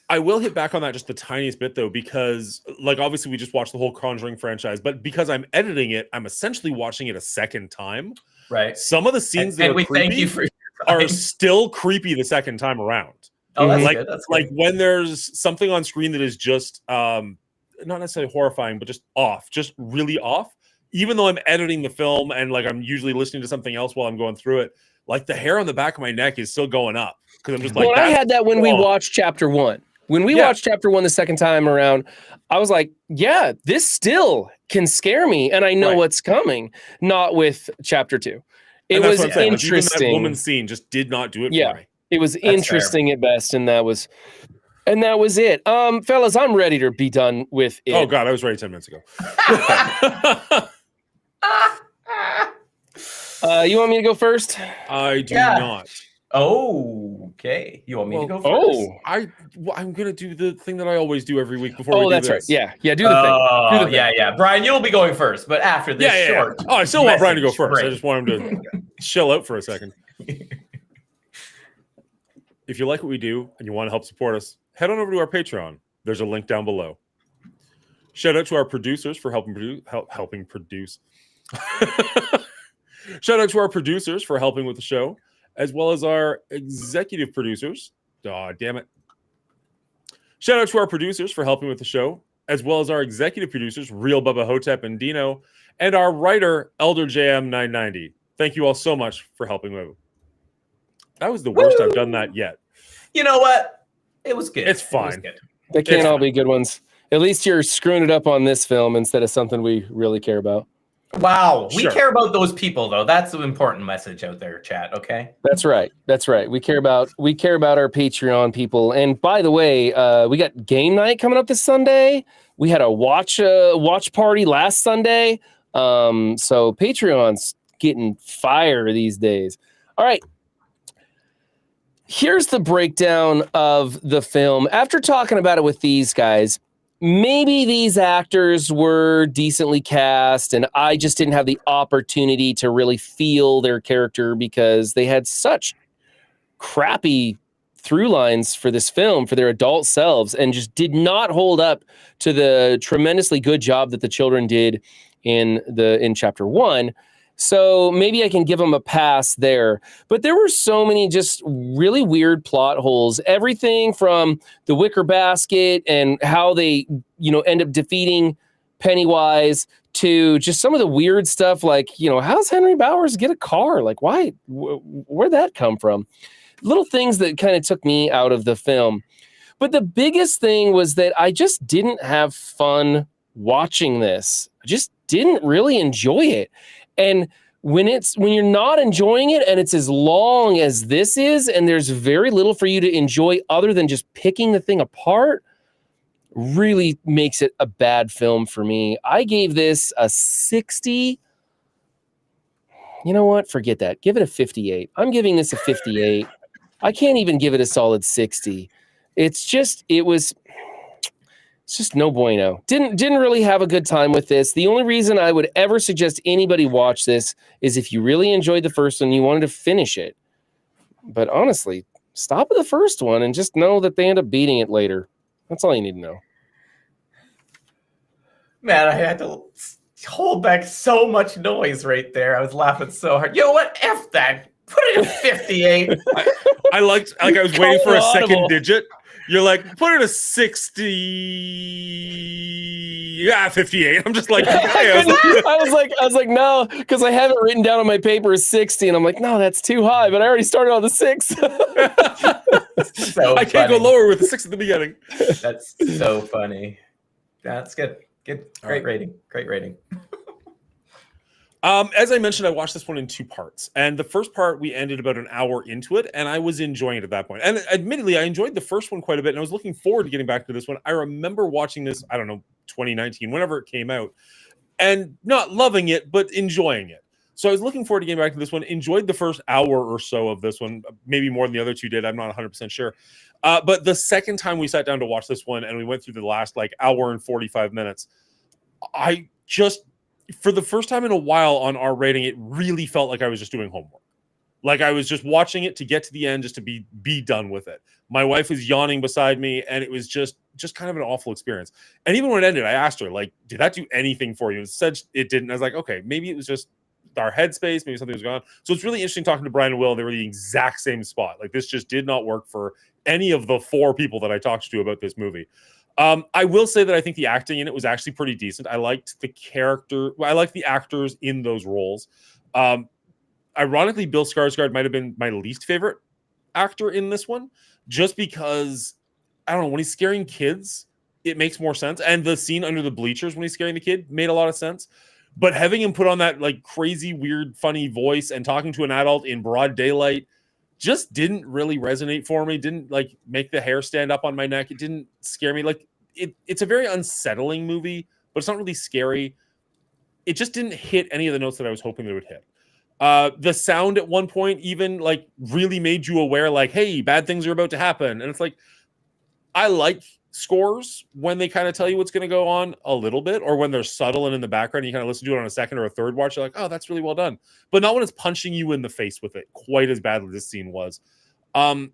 I will hit back on that just the tiniest bit though, because like obviously we just watched the whole Conjuring franchise, but because I'm editing it, I'm essentially watching it a second time. Right. Some of the scenes that And are we creepy thank you for your are time. still creepy the second time around. Oh, that's like good. That's like good. when there's something on screen that is just not necessarily horrifying, but just off, just really off. Even though I'm editing the film and like I'm usually listening to something else while I'm going through it, like the hair on the back of my neck is still going up because I'm just like. Well, I had that when we watched Chapter 1. When we watched Chapter 1 the second time around, I was like, yeah, this still can scare me, and I know what's coming. Not with Chapter 2. It was interesting. Like, even that woman scene just did not do it for me. It was interesting at best, and that was it. Fellas, I'm ready to be done with it. Oh God, I was ready 10 minutes ago. You want me to go first? I do not. Oh, okay. You want me to go first? Oh, I'm gonna do the thing that I always do every week before we do that's this. right. Yeah, do the thing. Do the thing. Yeah. Brian, you'll be going first, but after this short. Oh, I still want Brian to go first. break. I just want him to chill out for a second. If you like what we do and you want to help support us, head on over to our Patreon. There's a link down below. Shout out to our producers for helping produce. Shout out to our producers for helping with the show, as well as our executive producers. Aw, damn it. Shout out to our producers for helping with the show, as well as our executive producers, Real Bubba Hotep and Dino, and our writer, Elder JM990. Thank you all so much for helping with. That was the worst I've done that yet. You know what? It was good. It's fine. It was good. They can't all be good ones. At least you're screwing it up on this film instead of something we really care about. Wow. We care about those people, though. That's the important message out there, chat. Okay. That's right. We care about our Patreon people. And by the way, we got game night coming up this Sunday. We had a watch party last Sunday. So Patreon's getting fire these days. All right. Here's the breakdown of the film. After talking about it with these guys, maybe these actors were decently cast and I just didn't have the opportunity to really feel their character because they had such crappy through lines for this film, for their adult selves, and just did not hold up to the tremendously good job that the children did in Chapter 1. So maybe I can give them a pass there. But there were so many just really weird plot holes. Everything from the wicker basket and how they, end up defeating Pennywise to just some of the weird stuff like, how's Henry Bowers get a car? Like, why? Where'd that come from? Little things that kind of took me out of the film. But the biggest thing was that I just didn't have fun watching this. I just didn't really enjoy it. And when you're not enjoying it and it's as long as this is, and there's very little for you to enjoy other than just picking the thing apart, really makes it a bad film for me. I gave this a 60. You know what? Forget that. Give it a 58. I'm giving this a 58. I can't even give it a solid 60. It's just no bueno. Didn't really have a good time with this. The only reason I would ever suggest anybody watch this is if you really enjoyed the first one and you wanted to finish it. But honestly, stop at the first one and just know that they end up beating it later. That's all you need to know. Man, I had to hold back so much noise right there. I was laughing so hard. You know what? F that. Put it at 58. I was waiting for a second digit. You're like, put it a 60. Yeah, 58. I'm just like, I was like, no, because I have it written down on my paper as 60, and I'm like, no, that's too high. But I already started on the 6. I can't go lower with the 6 at the beginning. That's so funny. That's good. Good. Great rating. Great rating. As I mentioned, I watched this one in 2 parts, and the first part we ended about an hour into it, and I was enjoying it at that point. And admittedly, I enjoyed the first one quite a bit, and I was looking forward to getting back to this one. I remember watching this, 2019, whenever it came out, and not loving it, but enjoying it. So I was looking forward to getting back to this one. Enjoyed the first hour or so of this one, maybe more than the other 2 did. I'm not 100% sure. But the second time we sat down to watch this one, and we went through the last hour and 45 minutes, I just, for the first time in a while on our rating, it really felt like I was just doing homework. Like I was just watching it to get to the end, just to be done with it. My wife was yawning beside me, and it was just kind of an awful experience. And even when it ended, I asked her, like, did that do anything for you? And said it didn't. I was like, okay, maybe it was just our headspace, maybe something was going on. So it's really interesting talking to Brian and Will. They were the exact same spot. Like this just did not work for any of the 4 people that I talked to about this movie. I will say that I think the acting in it was actually pretty decent. I liked the character. I liked the actors in those roles. Ironically, Bill Skarsgård might have been my least favorite actor in this one, just because, I don't know, when he's scaring kids, it makes more sense. And the scene under the bleachers when he's scaring the kid made a lot of sense. But having him put on that like crazy, weird, funny voice and talking to an adult in broad daylight just didn't really resonate for me. Didn't like make the hair stand up on my neck. It didn't scare me. Like it's a very unsettling movie, but it's not really scary. It just didn't hit any of the notes that I was hoping it would hit. The sound at one point even like really made you aware, like, hey, bad things are about to happen. And it's like, I like scores when they kind of tell you what's going to go on a little bit, or when they're subtle and in the background, you kind of listen to it on a second or a third watch. You're like, oh, that's really well done. But not when it's punching you in the face with it quite as badly as this scene was. I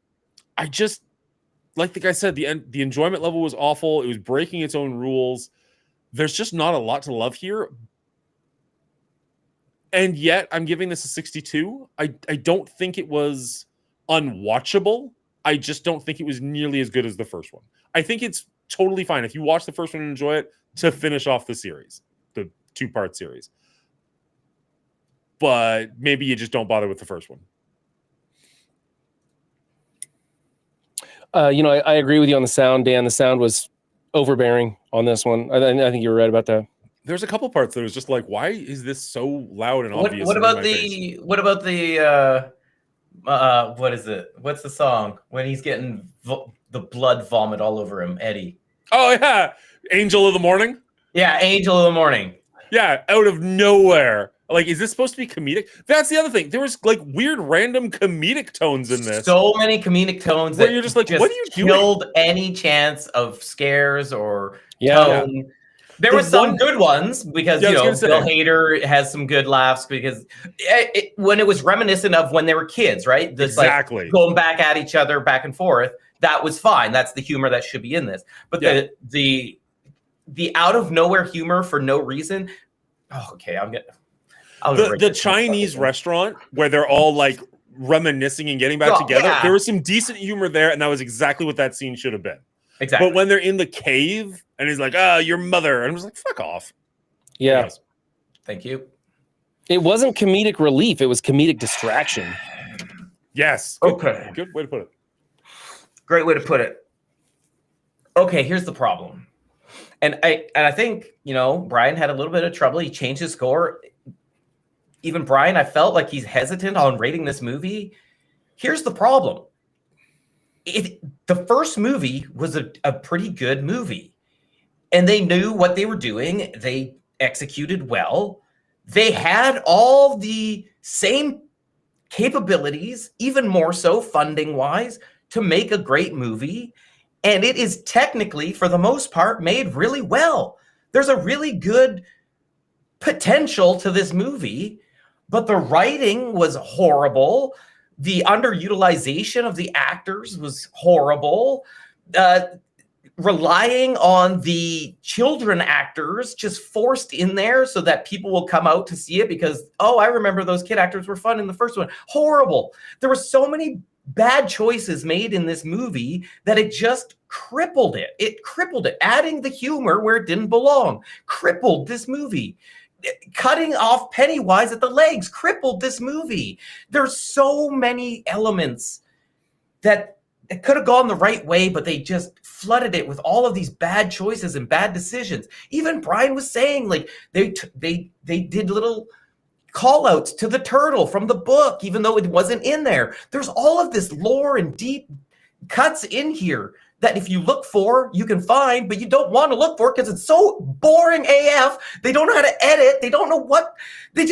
just, like the guy said, the enjoyment level was awful. It was breaking its own rules. There's just not a lot to love here. And yet I'm giving this a 62. I don't think it was unwatchable. I just don't think it was nearly as good as the first one. I think it's totally fine if you watch the first one and enjoy it to finish off the series, the 2-part series. But maybe you just don't bother with the first one. I agree with you on the sound, Dan. The sound was overbearing on this one. I think you were right about that. There's a couple parts that was just like, why is this so loud and obvious? What about the what is it? What's the song when he's getting the blood vomit all over him, Eddie? Oh yeah, Angel of the Morning. Yeah, Angel of the Morning. Yeah, out of nowhere. Like, is this supposed to be comedic? That's the other thing. There was like weird, random comedic tones in this. So many comedic tones where that you're just like, what are you doing? Killed any chance of scares or tone. Yeah. There were some good ones because, Bill Hader has some good laughs because when it was reminiscent of when they were kids, right? This, exactly. Like, going back at each other back and forth. That was fine. That's the humor that should be in this. But the out of nowhere humor for no reason. Oh, okay. The Chinese restaurant where they're all like reminiscing and getting back together. Yeah. There was some decent humor there. And that was exactly what that scene should have been. Exactly. But when they're in the cave and he's like, your mother. And I'm just like, fuck off. Yeah. Yes. Thank you. It wasn't comedic relief. It was comedic distraction. Yes. Okay. Good way to put it. Great way to put it. Okay, here's the problem. And I think, Brian had a little bit of trouble. He changed his score. Even Brian, I felt like he's hesitant on rating this movie. Here's the problem. The first movie was a pretty good movie, and they knew what they were doing. They executed well. They had all the same capabilities, even more so funding wise, to make a great movie. And it is technically, for the most part, made really well. There's a really good potential to this movie, but the writing was horrible. The underutilization of the actors was horrible. Relying on the children actors just forced in there so that people will come out to see it because, I remember those kid actors were fun in the first one. Horrible. There were so many bad choices made in this movie that it just crippled it. It crippled it. Adding the humor where it didn't belong crippled this movie. Cutting off Pennywise at the legs crippled this movie. There's so many elements that it could have gone the right way, but they just flooded it with all of these bad choices and bad decisions. Even Brian was saying, like, they did little call outs to the turtle from the book, even though it wasn't in there. There's all of this lore and deep cuts in here that if you look for, you can find, but you don't want to look for because it's so boring AF. They don't know how to edit. They don't know what, they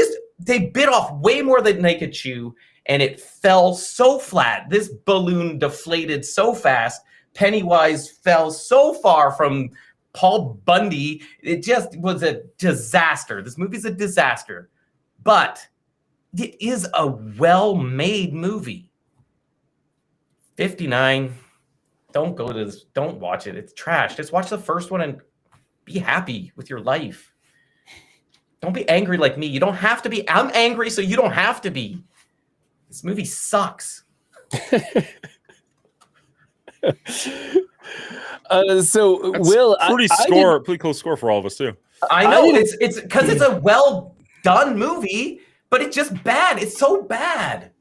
bit off way more than they could chew, and it fell so flat. This balloon deflated so fast. Pennywise fell so far from Paul Bundy. It just was a disaster. This movie's a disaster. But it is a well-made movie. 59. Don't go to this. Don't watch it. It's trash. Just watch the first one and be happy with your life. Don't be angry like me. You don't have to be. I'm angry, so you don't have to be. This movie sucks. So That's Will, pretty close score for all of us too. I know it's because it's a well done movie, but it's just bad. It's so bad.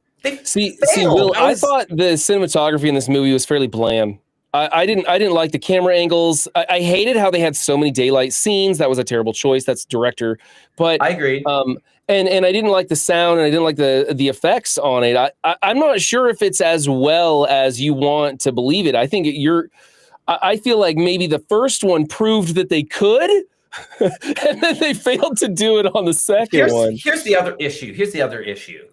See, Will, I thought the cinematography in this movie was fairly bland. I didn't like the camera angles. I hated how they had so many daylight scenes. That was a terrible choice. That's director. But I agree. And I didn't like the sound, and I didn't like the effects on it. I'm not sure if it's as well as you want to believe it. I think I feel like maybe the first one proved that they could, and then they failed to do it on the second one. Here's the other issue.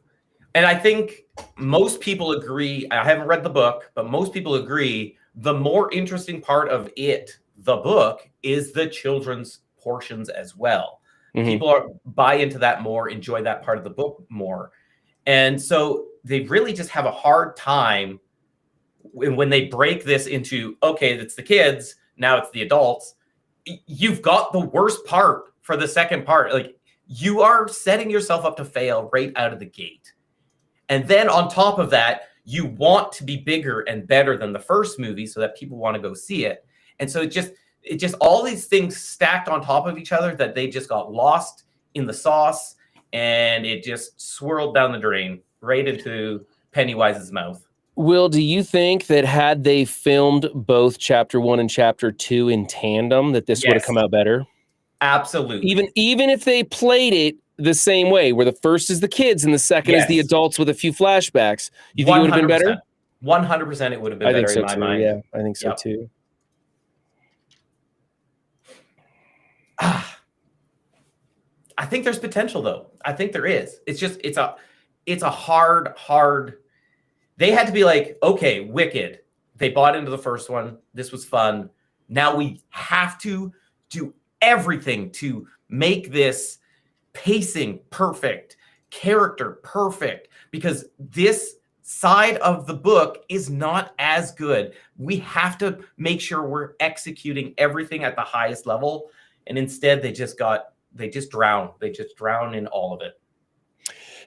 And I think most people agree. I haven't read the book, but most people agree the more interesting part of it, the book, is the children's portions as well. Mm-hmm. People buy into that more, enjoy that part of the book more. And so they really just have a hard time when they break this into, okay, that's the kids, now it's the adults. You've got the worst part for the second part. Like, you are setting yourself up to fail right out of the gate. And then on top of that, you want to be bigger and better than the first movie so that people want to go see it. And so it just all these things stacked on top of each other that they just got lost in the sauce, and it just swirled down the drain right into Pennywise's mouth. Will, do you think that had they filmed both Chapter 1 and Chapter 2 in tandem, that this would have come out better? Absolutely. Even if they played it the same way, where the first is the kids and the second is the adults with a few flashbacks, you think it would have been better? 100% it would have been better in my mind. Yeah, I think so too. I think there's potential, though. I think there is. It's just it's a hard. They had to be like, okay, Wicked. They bought into the first one. This was fun. Now we have to do everything to make this pacing perfect, character perfect, because this side of the book is not as good. We have to make sure we're executing everything at the highest level. And instead they just drown. They just drown in all of it.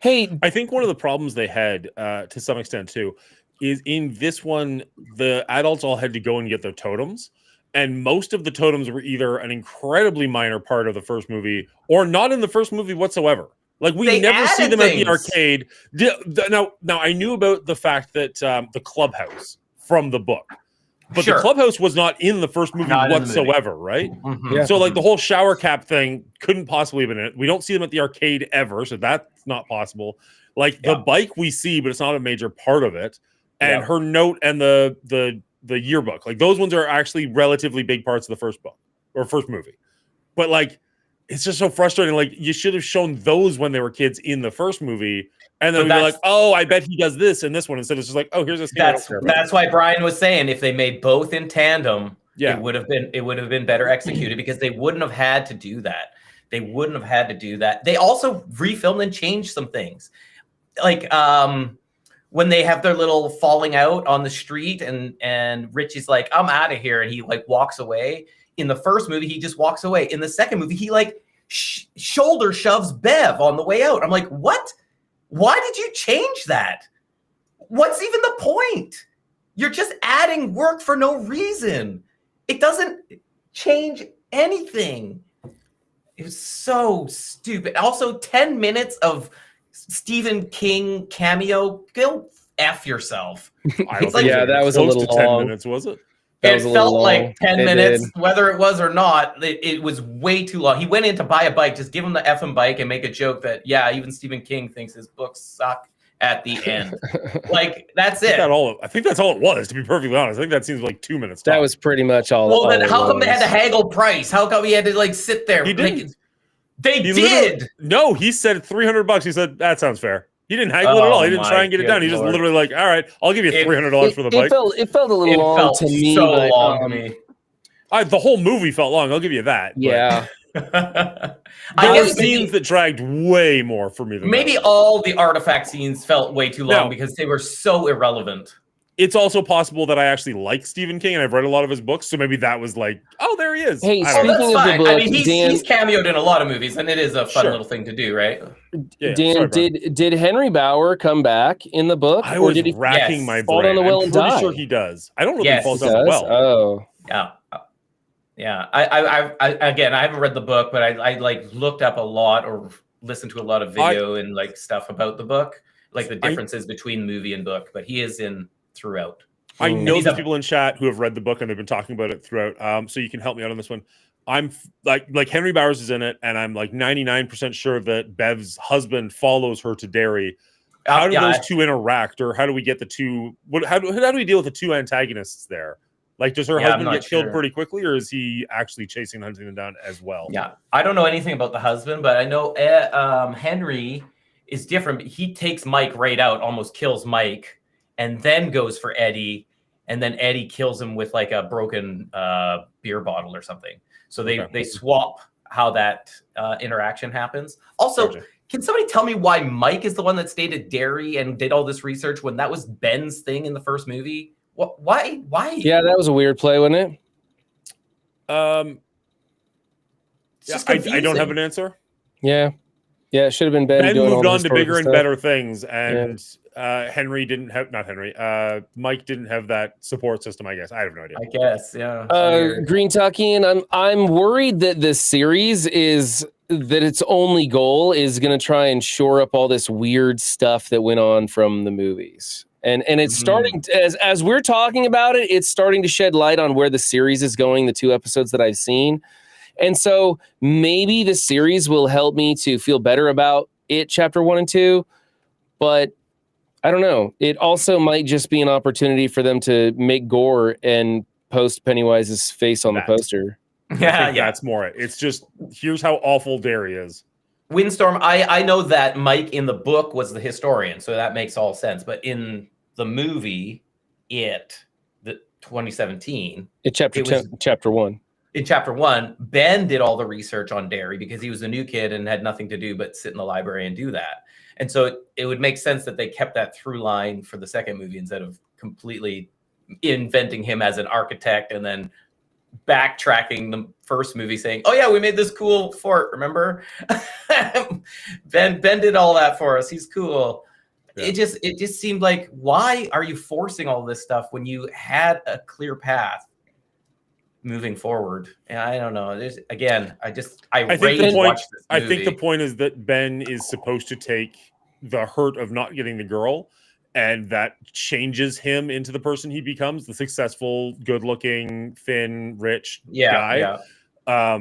Hey, I think one of the problems they had to some extent too is in this one, the adults all had to go and get their totems. And most of the totems were either an incredibly minor part of the first movie or not in the first movie whatsoever. Like, we never see them at the arcade. Now I knew about the fact that the clubhouse from the book, but the clubhouse was not in the first movie whatsoever, right? Mm-hmm. Yeah. So like the whole shower cap thing couldn't possibly have been in it. We don't see them at the arcade ever, so that's not possible. Like the bike we see, but it's not a major part of it. And her note and the yearbook, like those ones are actually relatively big parts of the first book or first movie. But like, it's just so frustrating. Like, you should have shown those when they were kids in the first movie, and then we'd be like, oh, I bet he does this in this one, instead of just like, oh, here's a scene. That's why Brian was saying if they made both in tandem, it would have been better executed, because they wouldn't have had to do that. They also refilmed and changed some things, like when they have their little falling out on the street, and Richie's like, I'm out of here, and he like walks away. In the first movie, he just walks away. In the second movie, he like shoulder shoves Bev on the way out. I'm like, what? Why did you change that? What's even the point? You're just adding work for no reason. It doesn't change anything. It was so stupid. Also, 10 minutes of Stephen King cameo. Go F yourself. That was a little long. 10 minutes, was it? It felt like 10 minutes, whether it was or not. It was way too long. He went in to buy a bike. Just give him the effing bike and make a joke that, even Stephen King thinks his books suck at the end. Like, that's it. I think that's all it was, to be perfectly honest. I think that seems like 2 minutes. That was pretty much all. Well, then how come they had to haggle price? How come he had to like sit there? He didn't. They did. No, he said $300. He said, that sounds fair. He didn't haggle it at all. He didn't try and get it down. He just literally like, all right, I'll give you $300 for the bike. It felt a little long to me. So long to me. The whole movie felt long. I'll give you that. Yeah. I There were guess scenes that dragged way more for me than maybe that. all the artifact scenes felt way too long No. because they were so irrelevant. It's also possible that I actually like Stephen King and I've read a lot of his books, so maybe that was like, oh, there he is. Hey, I Oh, don't know. that's Speaking of the fine. book, I mean, he's Dan- cameoed in a lot of movies, and it is a fun Sure. little thing to do, right? Yeah, Dan, sorry, Brian. did Henry Bauer come back in the book, I or was did he racking Yes. my fall brain. down the well I'm and pretty die? sure he does. I don't know Yes, if he falls He down the does? well. Oh, Yeah. Yeah. I again, I haven't read the book, but I like looked up a lot or listened to a lot of video and like stuff about the book, like the differences between movie and book. But he is in throughout. I Mm. know he's there's a- people in chat who have read the book and they've been talking about it throughout. So you can help me out on this one. I'm like Henry Bowers is in it, and I'm like 99% sure that Bev's husband follows her to Derry. How do yeah, those two interact, or how do we get the two? How do we deal with the two antagonists there? Like, does her Yeah, I'm husband not get killed sure. pretty quickly, or is he actually chasing and hunting them down as well? Yeah, I don't know anything about the husband, but I know Henry is different. He takes Mike right out, almost kills Mike, and then goes for Eddie, and then Eddie kills him with like a broken beer bottle or something. So they swap how that interaction happens. Also, Gotcha. can somebody tell me why Mike is the one that stayed at Derry and did all this research when that was Ben's thing in the first movie? What? Why? yeah, that was a weird play, wasn't it? It's Yeah, just I don't have confusing. an answer. Yeah, it should have been Ben. Ben doing all moved the on to historical bigger and stuff. better things, and Henry didn't have Mike didn't have that support system. I guess I have no idea. I guess, yeah. Weird. Green Tuckian, I'm worried that this series is that its only goal is going to try and shore up all this weird stuff that went on from the movies. And it's starting to, as we're talking about it, it's starting to shed light on where the series is going, the 2 episodes that I've seen. And so maybe the series will help me to feel better about it, chapter 1 and 2, but I don't know. It also might just be an opportunity for them to make gore and post Pennywise's face on the poster. I Yeah, think yeah. that's more it. It's just here's how awful Derry is. Windstorm, I know that Mike in the book was the historian, so that makes all sense. But in the movie, the 2017, In chapter It was- 10, chapter 1. in chapter 1, Ben did all the research on Derry because he was a new kid and had nothing to do but sit in the library and do that. And so it would make sense that they kept that through line for the second movie instead of completely inventing him as an architect and then backtracking the first movie saying, oh yeah, we made this cool fort, remember? Ben did all that for us. He's cool. Yeah. It just seemed like, why are you forcing all this stuff when you had a clear path moving forward? And I don't know. There's again, I think rage the point- watch this I movie. think the point is that Ben is supposed to take the hurt of not getting the girl, and that changes him into the person he becomes, the successful, good-looking, thin, rich guy. Yeah.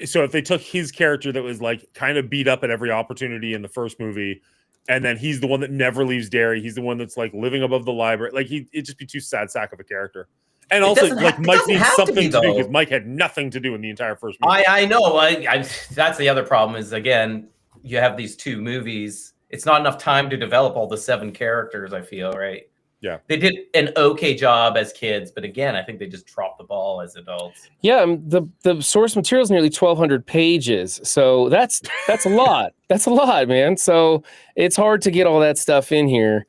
So if they took his character that was like kind of beat up at every opportunity in the first movie, and then he's the one that never leaves Derry, he's the one that's like living above the library, like it'd just be too sad sack of a character. And It also, doesn't like ha- it Mike doesn't needs have to something be, to do though. because Mike had nothing to do in the entire first movie. I know. I that's the other problem is, again, you have these 2 movies. It's not enough time to develop all the 7 characters, I feel, right? Yeah. They did an okay job as kids, but again, I think they just dropped the ball as adults. Yeah, the source material is nearly 1,200 pages, so that's a lot. That's a lot, man. So it's hard to get all that stuff in here.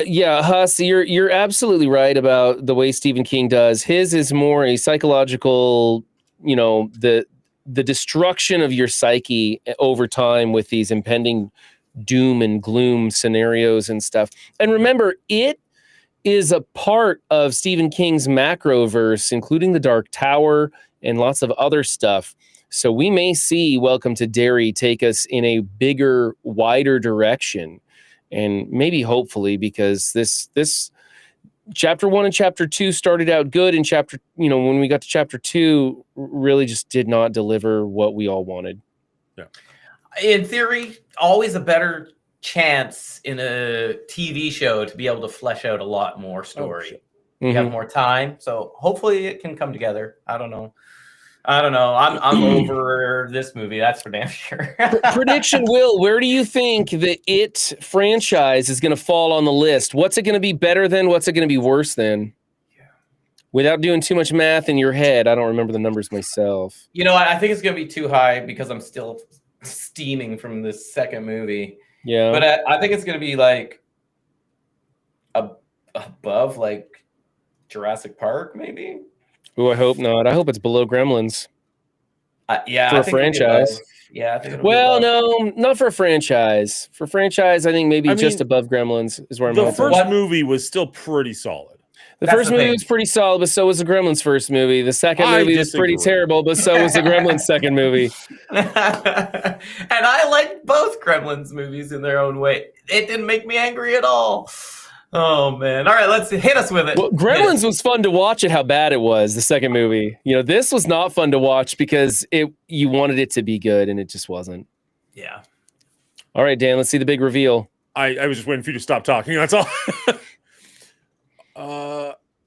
Yeah, Huss, you're absolutely right about the way Stephen King does. His is more a psychological, the destruction of your psyche over time with these impending doom and gloom scenarios and stuff. And remember, it is a part of Stephen King's macroverse, including the Dark Tower and lots of other stuff. So we may see Welcome to Derry take us in a bigger, wider direction. And maybe hopefully, because this chapter 1 and chapter 2 started out good, and when we got to chapter 2, really just did not deliver what we all wanted. Yeah. In theory, always a better chance in a TV show to be able to flesh out a lot more story. shit. You have Mhm. more time, so hopefully it can come together. I don't know. I'm over this movie. That's for damn sure. Prediction, Will, where do you think the It franchise is going to fall on the list? What's it going to be better than? What's it going to be worse than? Without doing too much math in your head, I don't remember the numbers myself. You know, I think it's gonna be too high because I'm still steaming from this second movie. Yeah. But I think it's gonna be like above like Jurassic Park, maybe. Oh, I hope not. I hope it's below Gremlins. Yeah, For I a think it'll be franchise. above. Yeah, I think it'll be Well, above. no, not for a franchise. For franchise, I think maybe I just mean, above Gremlins is where I'm The hoping. first What? movie was still pretty solid. The That's first the movie thing. was pretty solid, but so was the Gremlins first movie. The second I movie was pretty disagree. terrible, but so was the Gremlins second movie. And I like both Gremlins movies in their own way. It didn't make me angry at all. Oh man! All right, let's hit us with it. Well, Gremlins was fun to watch at how bad it was, the second movie. You know, this was not fun to watch because you wanted it to be good and it just wasn't. Yeah. All right, Dan, let's see the big reveal. I was just waiting for you to stop talking. That's all.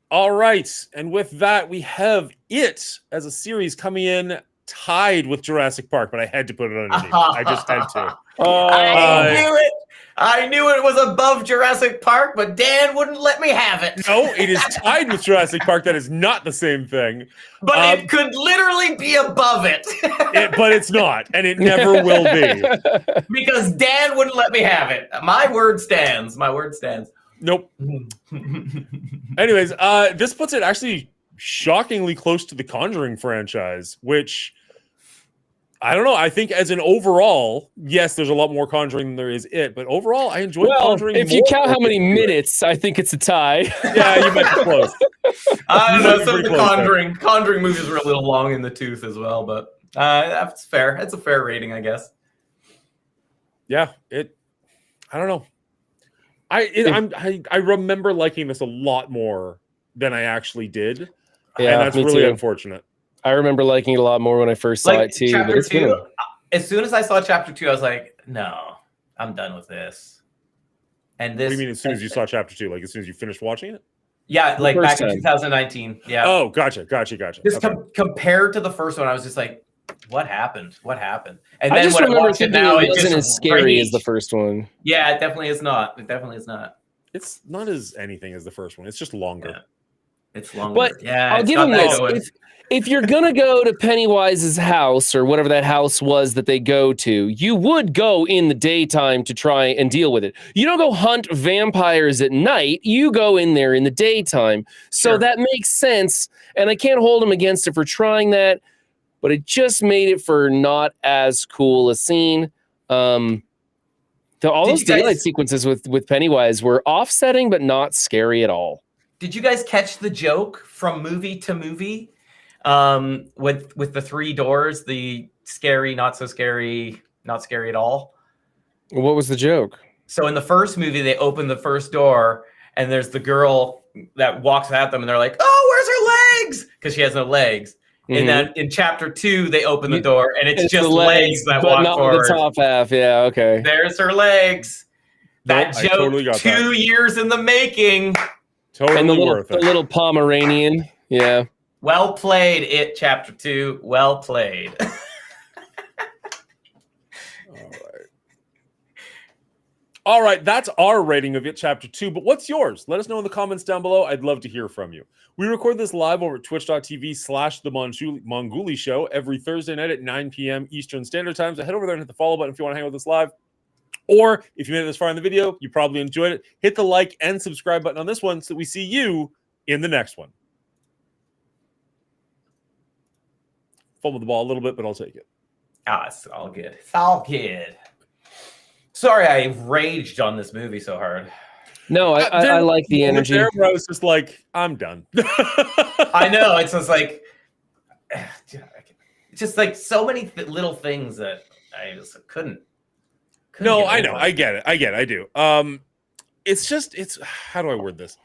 All right. And with that, we have It as a series coming in tied with Jurassic Park, but I had to put it underneath. I just had to. I knew it. I knew it was above Jurassic Park, but Dan wouldn't let me have it. No, it is tied with Jurassic Park. That is not the same thing. But it could literally be above it. But it's not, and it never will be. Because Dan wouldn't let me have it. My word stands. My word stands. Nope. Anyways, this puts it actually shockingly close to the Conjuring franchise, which I don't know. I think as an overall, yes, there's a lot more Conjuring than there is It, but overall, I enjoy Conjuring. If you more count how than many It. minutes, I think it's a tie. Yeah, you might be close. I don't You might know. be Some of pretty the close there. Conjuring movies were a little long in the tooth as well, but that's fair. It's a fair rating, I guess. Yeah, I don't know. I remember liking this a lot more than I actually did, Yeah, and that's me really too. unfortunate. I remember liking it a lot more when I first saw it too. But chapter it's been 2, as soon as I saw chapter 2, I was like, no, I'm done with this. And this. What do you mean as soon as you saw chapter 2? Like as soon as you finished watching it? Yeah, like first back in time. 2019. Yeah. Oh, gotcha. Just Okay. compared to the first one, I was just like, what happened? What happened? And I then just when I remember watched it thinking now, it it wasn't just as scary as the raged. first one. Yeah, it definitely is not. It definitely is not. It's not as anything as the first one. It's just longer. Yeah. It's longer. But yeah, I'll it's give not him that this. good. If you're going to go to Pennywise's house or whatever that house was that they go to, you would go in the daytime to try and deal with it. You don't go hunt vampires at night. You go in there in the daytime. So Sure. that makes sense. And I can't hold him against it for trying that, but it just made it for not as cool a scene. All Did those you guys- daylight sequences with Pennywise were offsetting, but not scary at all. Did you guys catch the joke from movie to movie? With the 3 doors, the scary, not so scary, not scary at all. What was the joke? So in the first movie, they open the first door, and there's the girl that walks at them, and they're like, "Oh, where's her legs?" Because she has no legs. Mhm. And then in chapter 2, they open the door, and it's just the legs that but walk not forward. with the top half. Yeah, okay. There's her legs. That Nope, I joke, totally got 2 that. years in the making. Totally And the worth it. little Pomeranian. Yeah. Well played, It chapter 2. Well played. All right, that's our rating of It Chapter 2, but what's yours? Let us know in the comments down below. I'd love to hear from you. We record this live over at twitch.tv/The Monguli Show every Thursday night at 9 p.m. Eastern Standard Time. So head over there and hit the follow button if you want to hang out with us live. Or if you made it this far in the video, you probably enjoyed it. Hit the like and subscribe button on this one so that we see you in the next one. Fumble the ball a little bit, but I'll take it. It's all good. It's all good. Sorry, I raged on this movie so hard. No, I like the energy. There where I was just like, I'm done. I know. It's just like, it's just like so many little things that I just couldn't No, get I know. over. I get it. I do. It's just, how do I word this?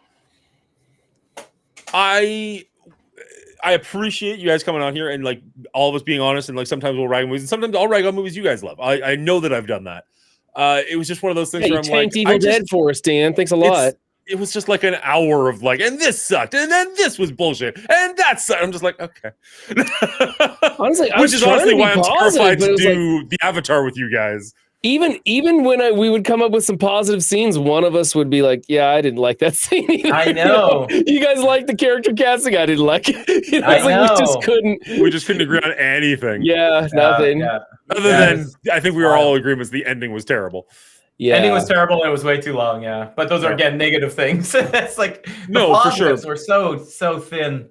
I appreciate you guys coming on here and like all of us being honest, and like sometimes we'll rag on movies, and sometimes I'll rag on movies you guys love. I know that I've done that. It was just one of those things Yeah, where you I'm like, tanked Evil Dead for us, Dan. Thanks a lot. it was just like an hour of like, and this sucked, and then this was bullshit, and that sucked. I'm just like, okay. Honestly, I Which was is trying honestly to be why I'm positive, terrified but to it was do the Avatar with you guys. Even when we would come up with some positive scenes, one of us would be like, "Yeah, I didn't like that scene either." I know. You guys liked the character casting. I didn't like it. You know, I it's like we just know. couldn't. We just couldn't agree on anything. Yeah, nothing. Yeah. Other Yeah, than, I think we were all in agreement the ending was terrible. Yeah. Ending was terrible and it was way too long, yeah. But those are, again, negative things. It's like, the No, for sure. positives were so thin.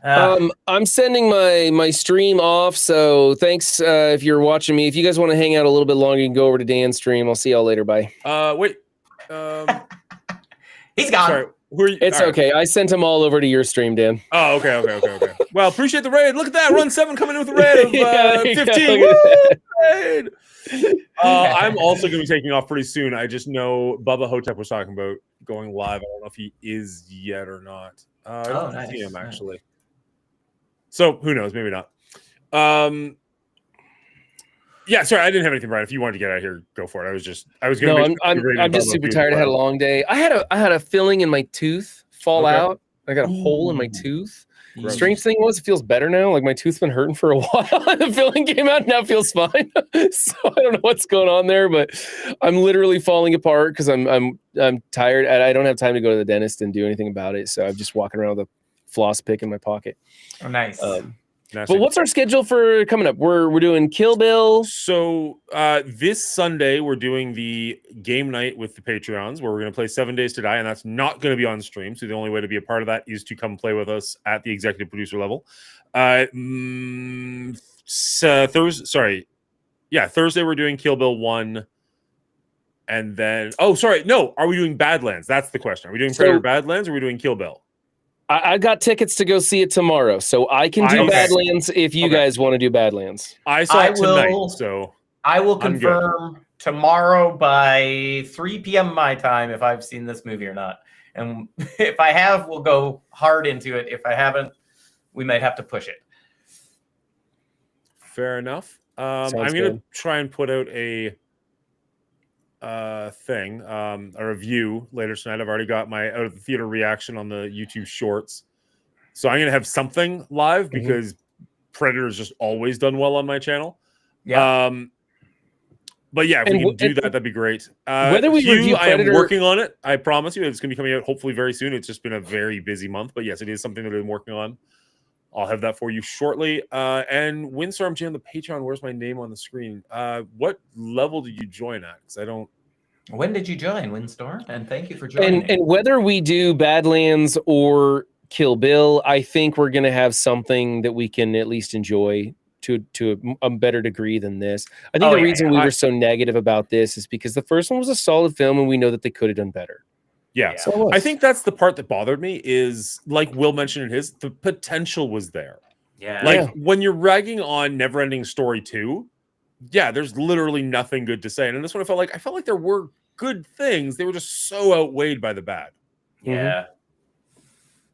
I'm sending my stream off, so thanks if you're watching me. If you guys want to hang out a little bit longer, you can go over to Dan's stream. I'll see y'all later. Bye. Wait. He's gone. Sorry. Who are you? It's all right. okay. I sent them all over to your stream, Dan. Oh, okay. Well, appreciate the raid. Look at that. Run 7 coming in with a raid of Yeah, there you go. 15. Look at Woo! Raid. I'm also going to be taking off pretty soon. I just know Bubba Hotep was talking about going live. I don't know if he is yet or not. I don't see him, actually. So who knows? Maybe not. Yeah, sorry, I didn't have anything, Brian. If you wanted to get out of here, go for it. I was going. No, I'm just super tired. I had a long day. I had a filling in my tooth fall out. I got a hole in my tooth. Gross. Strange thing was, it feels better now. Like my tooth's been hurting for a while. The filling came out, now it feels fine. So I don't know what's going on there, but I'm literally falling apart because I'm tired and I don't have time to go to the dentist and do anything about it. So I'm just walking around with a floss pick in my pocket. Oh, nice. But what's our schedule for coming up? We're doing Kill Bill. So this Sunday we're doing the game night with the Patreons, where we're going to play 7 Days to Die, and that's not going to be on stream. So the only way to be a part of that is to come play with us at the executive producer level. Thursday we're doing Kill Bill 1, and then are we doing Badlands? That's the question. Are we doing Predator Badlands, or are we doing Kill Bill? I got tickets to go see it tomorrow, so I can do Badlands if you guys want to do Badlands. I saw it tonight, so I will confirm tomorrow by 3 p.m. my time if I've seen this movie or not. And if I have, we'll go hard into it. If I haven't, we might have to push it. Fair enough. I'm going to try and put out a review later tonight. I've already got my out of the theater reaction on the YouTube shorts, so I'm gonna have something live because Predator's just always done well on my channel. But yeah, if we can do that, that'd be great. Whether we review Predator, I am working on it. I promise you, it's gonna be coming out hopefully very soon. It's just been a very busy month, but yes, it is something that I've been working on. I'll have that for you shortly. And Windstorm Jam, the Patreon, where's my name on the screen? What level did you join at? Because I don't. When did you join, Windstorm? And thank you for joining. And whether we do Badlands or Kill Bill, I think we're going to have something that we can at least enjoy to a better degree than this. I think the reason we were so negative about this is because the first one was a solid film, and we know that they could have done better. Yeah. So I think that's the part that bothered me is, like Will mentioned in his, the potential was there. Yeah. Like when you're ragging on Neverending Story 2, there's literally nothing good to say. And in this one, I felt like there were good things. They were just so outweighed by the bad. Yeah.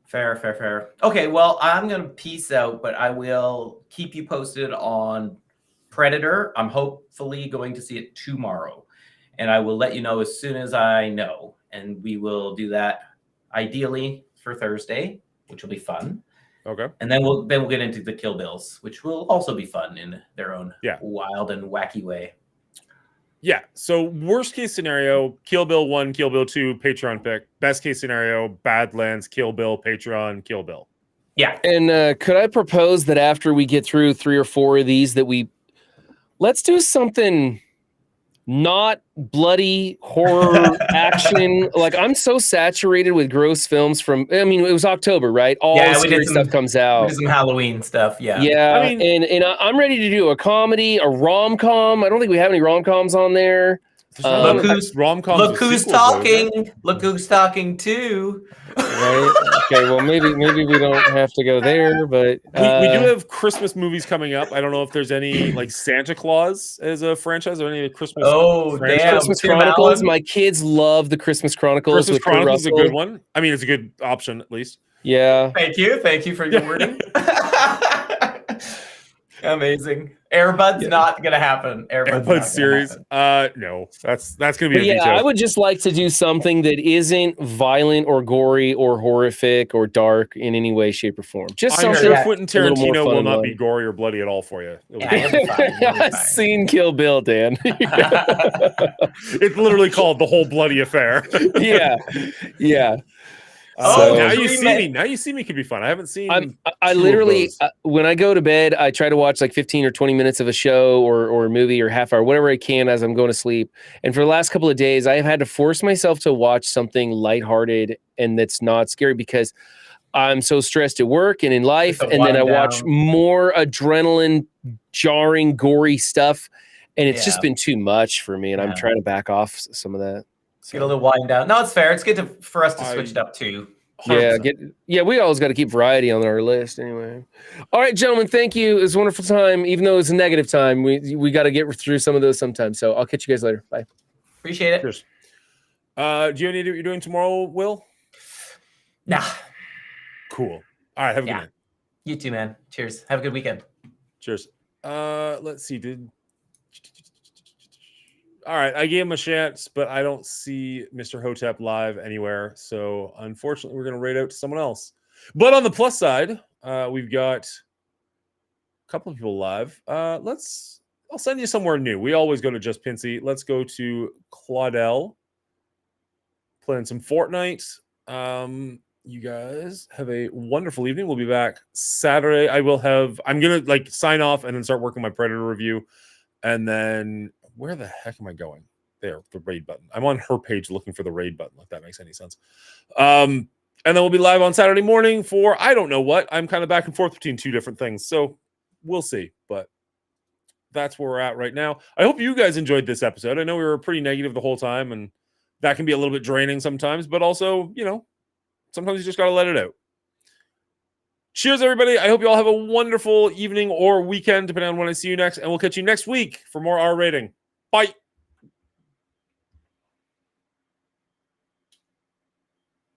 Fair. Okay, well, I'm going to peace out, but I will keep you posted on Predator. I'm hopefully going to see it tomorrow, and I will let you know as soon as I know. And we will do that ideally for Thursday, which will be fun. Okay. And then we'll get into the Kill Bills, which will also be fun in their own wild and wacky way. Yeah. So worst case scenario, Kill Bill 1, Kill Bill 2, Patreon pick. Best case scenario, Badlands, Kill Bill, Patreon, Kill Bill. Yeah. And could I propose that after we get through 3 or 4 of these, that let's do something not bloody horror action. Like, I'm so saturated with gross films it was October, right? All scary stuff comes out. We did some Halloween stuff. Yeah. Yeah. I mean, and I'm ready to do a comedy, a rom-com. I don't think we have any rom-coms on there. Look who's talking. Look who's talking too. Right. Okay. Well, maybe we don't have to go there, but we do have Christmas movies coming up. I don't know if there's any like Santa Claus as a franchise or any of the Christmas. Christmas Chronicles. My kids love the Christmas Chronicles. Christmas Chronicles is a good one. I mean, it's a good option at least. Yeah. Thank you for your wording. Amazing. Airbud's Yeah. not gonna happen. Airbud's not Airbuds gonna series. happen. No, that's gonna be But a yeah, veto. I would just like to do something that isn't violent or gory or horrific or dark in any way, shape, or form. Just I'm something sure yeah, Quentin a little more Tarantino fun will and not fun. be gory or bloody at all for you. It'll Yeah, be- he'll be fine. He'll be I've fine. seen Kill Bill, Dan. it's literally called The Whole Bloody Affair. yeah. Oh, Now Dream you see Man. me. Now you see me could be fun. I haven't seen. I two of literally, those. when I go to bed, I try to watch like 15 or 20 minutes of a show or a movie or half hour, whatever I can as I'm going to sleep. And for the last couple of days, I have had to force myself to watch something lighthearted and that's not scary because I'm so stressed at work and in life. Just to And then I wind watch down. more adrenaline, jarring, gory stuff. And it's just Yeah. been too much for me. And I'm Yeah. trying to back off some of that. Get a little wind down. No, it's fair. It's good for us to switch I- it up too. 100%. We always got to keep variety on our list anyway. All right, gentlemen, thank you. It was a wonderful time, even though it's a negative time. We got to get through some of those sometimes. So I'll catch you guys later. Bye. Appreciate it. Cheers. Do you have any idea what you're doing tomorrow, Will? Nah. Cool. All right. Have a good Yeah. night. You too, man. Cheers. Have a good weekend. Cheers. Let's see. All right, I gave him a chance, but I don't see Mr. Hotep live anywhere. So unfortunately, we're gonna raid out to someone else. But on the plus side, we've got a couple of people live. I'll send you somewhere new. We always go to Just Pincy. Let's go to Claudel. Playing some Fortnite. You guys have a wonderful evening. We'll be back Saturday. I'm gonna sign off and then start working my Predator review. And then where the heck am I going? There, the raid button. I'm on her page looking for the raid button, if that makes any sense. And then we'll be live on Saturday morning for I don't know what. I'm kind of back and forth between two different things. So we'll see. But that's where we're at right now. I hope you guys enjoyed this episode. I know we were pretty negative the whole time, and that can be a little bit draining sometimes, but also, sometimes you just got to let it out. Cheers, everybody. I hope you all have a wonderful evening or weekend, depending on when I see you next. And we'll catch you next week for more R rating. Bye.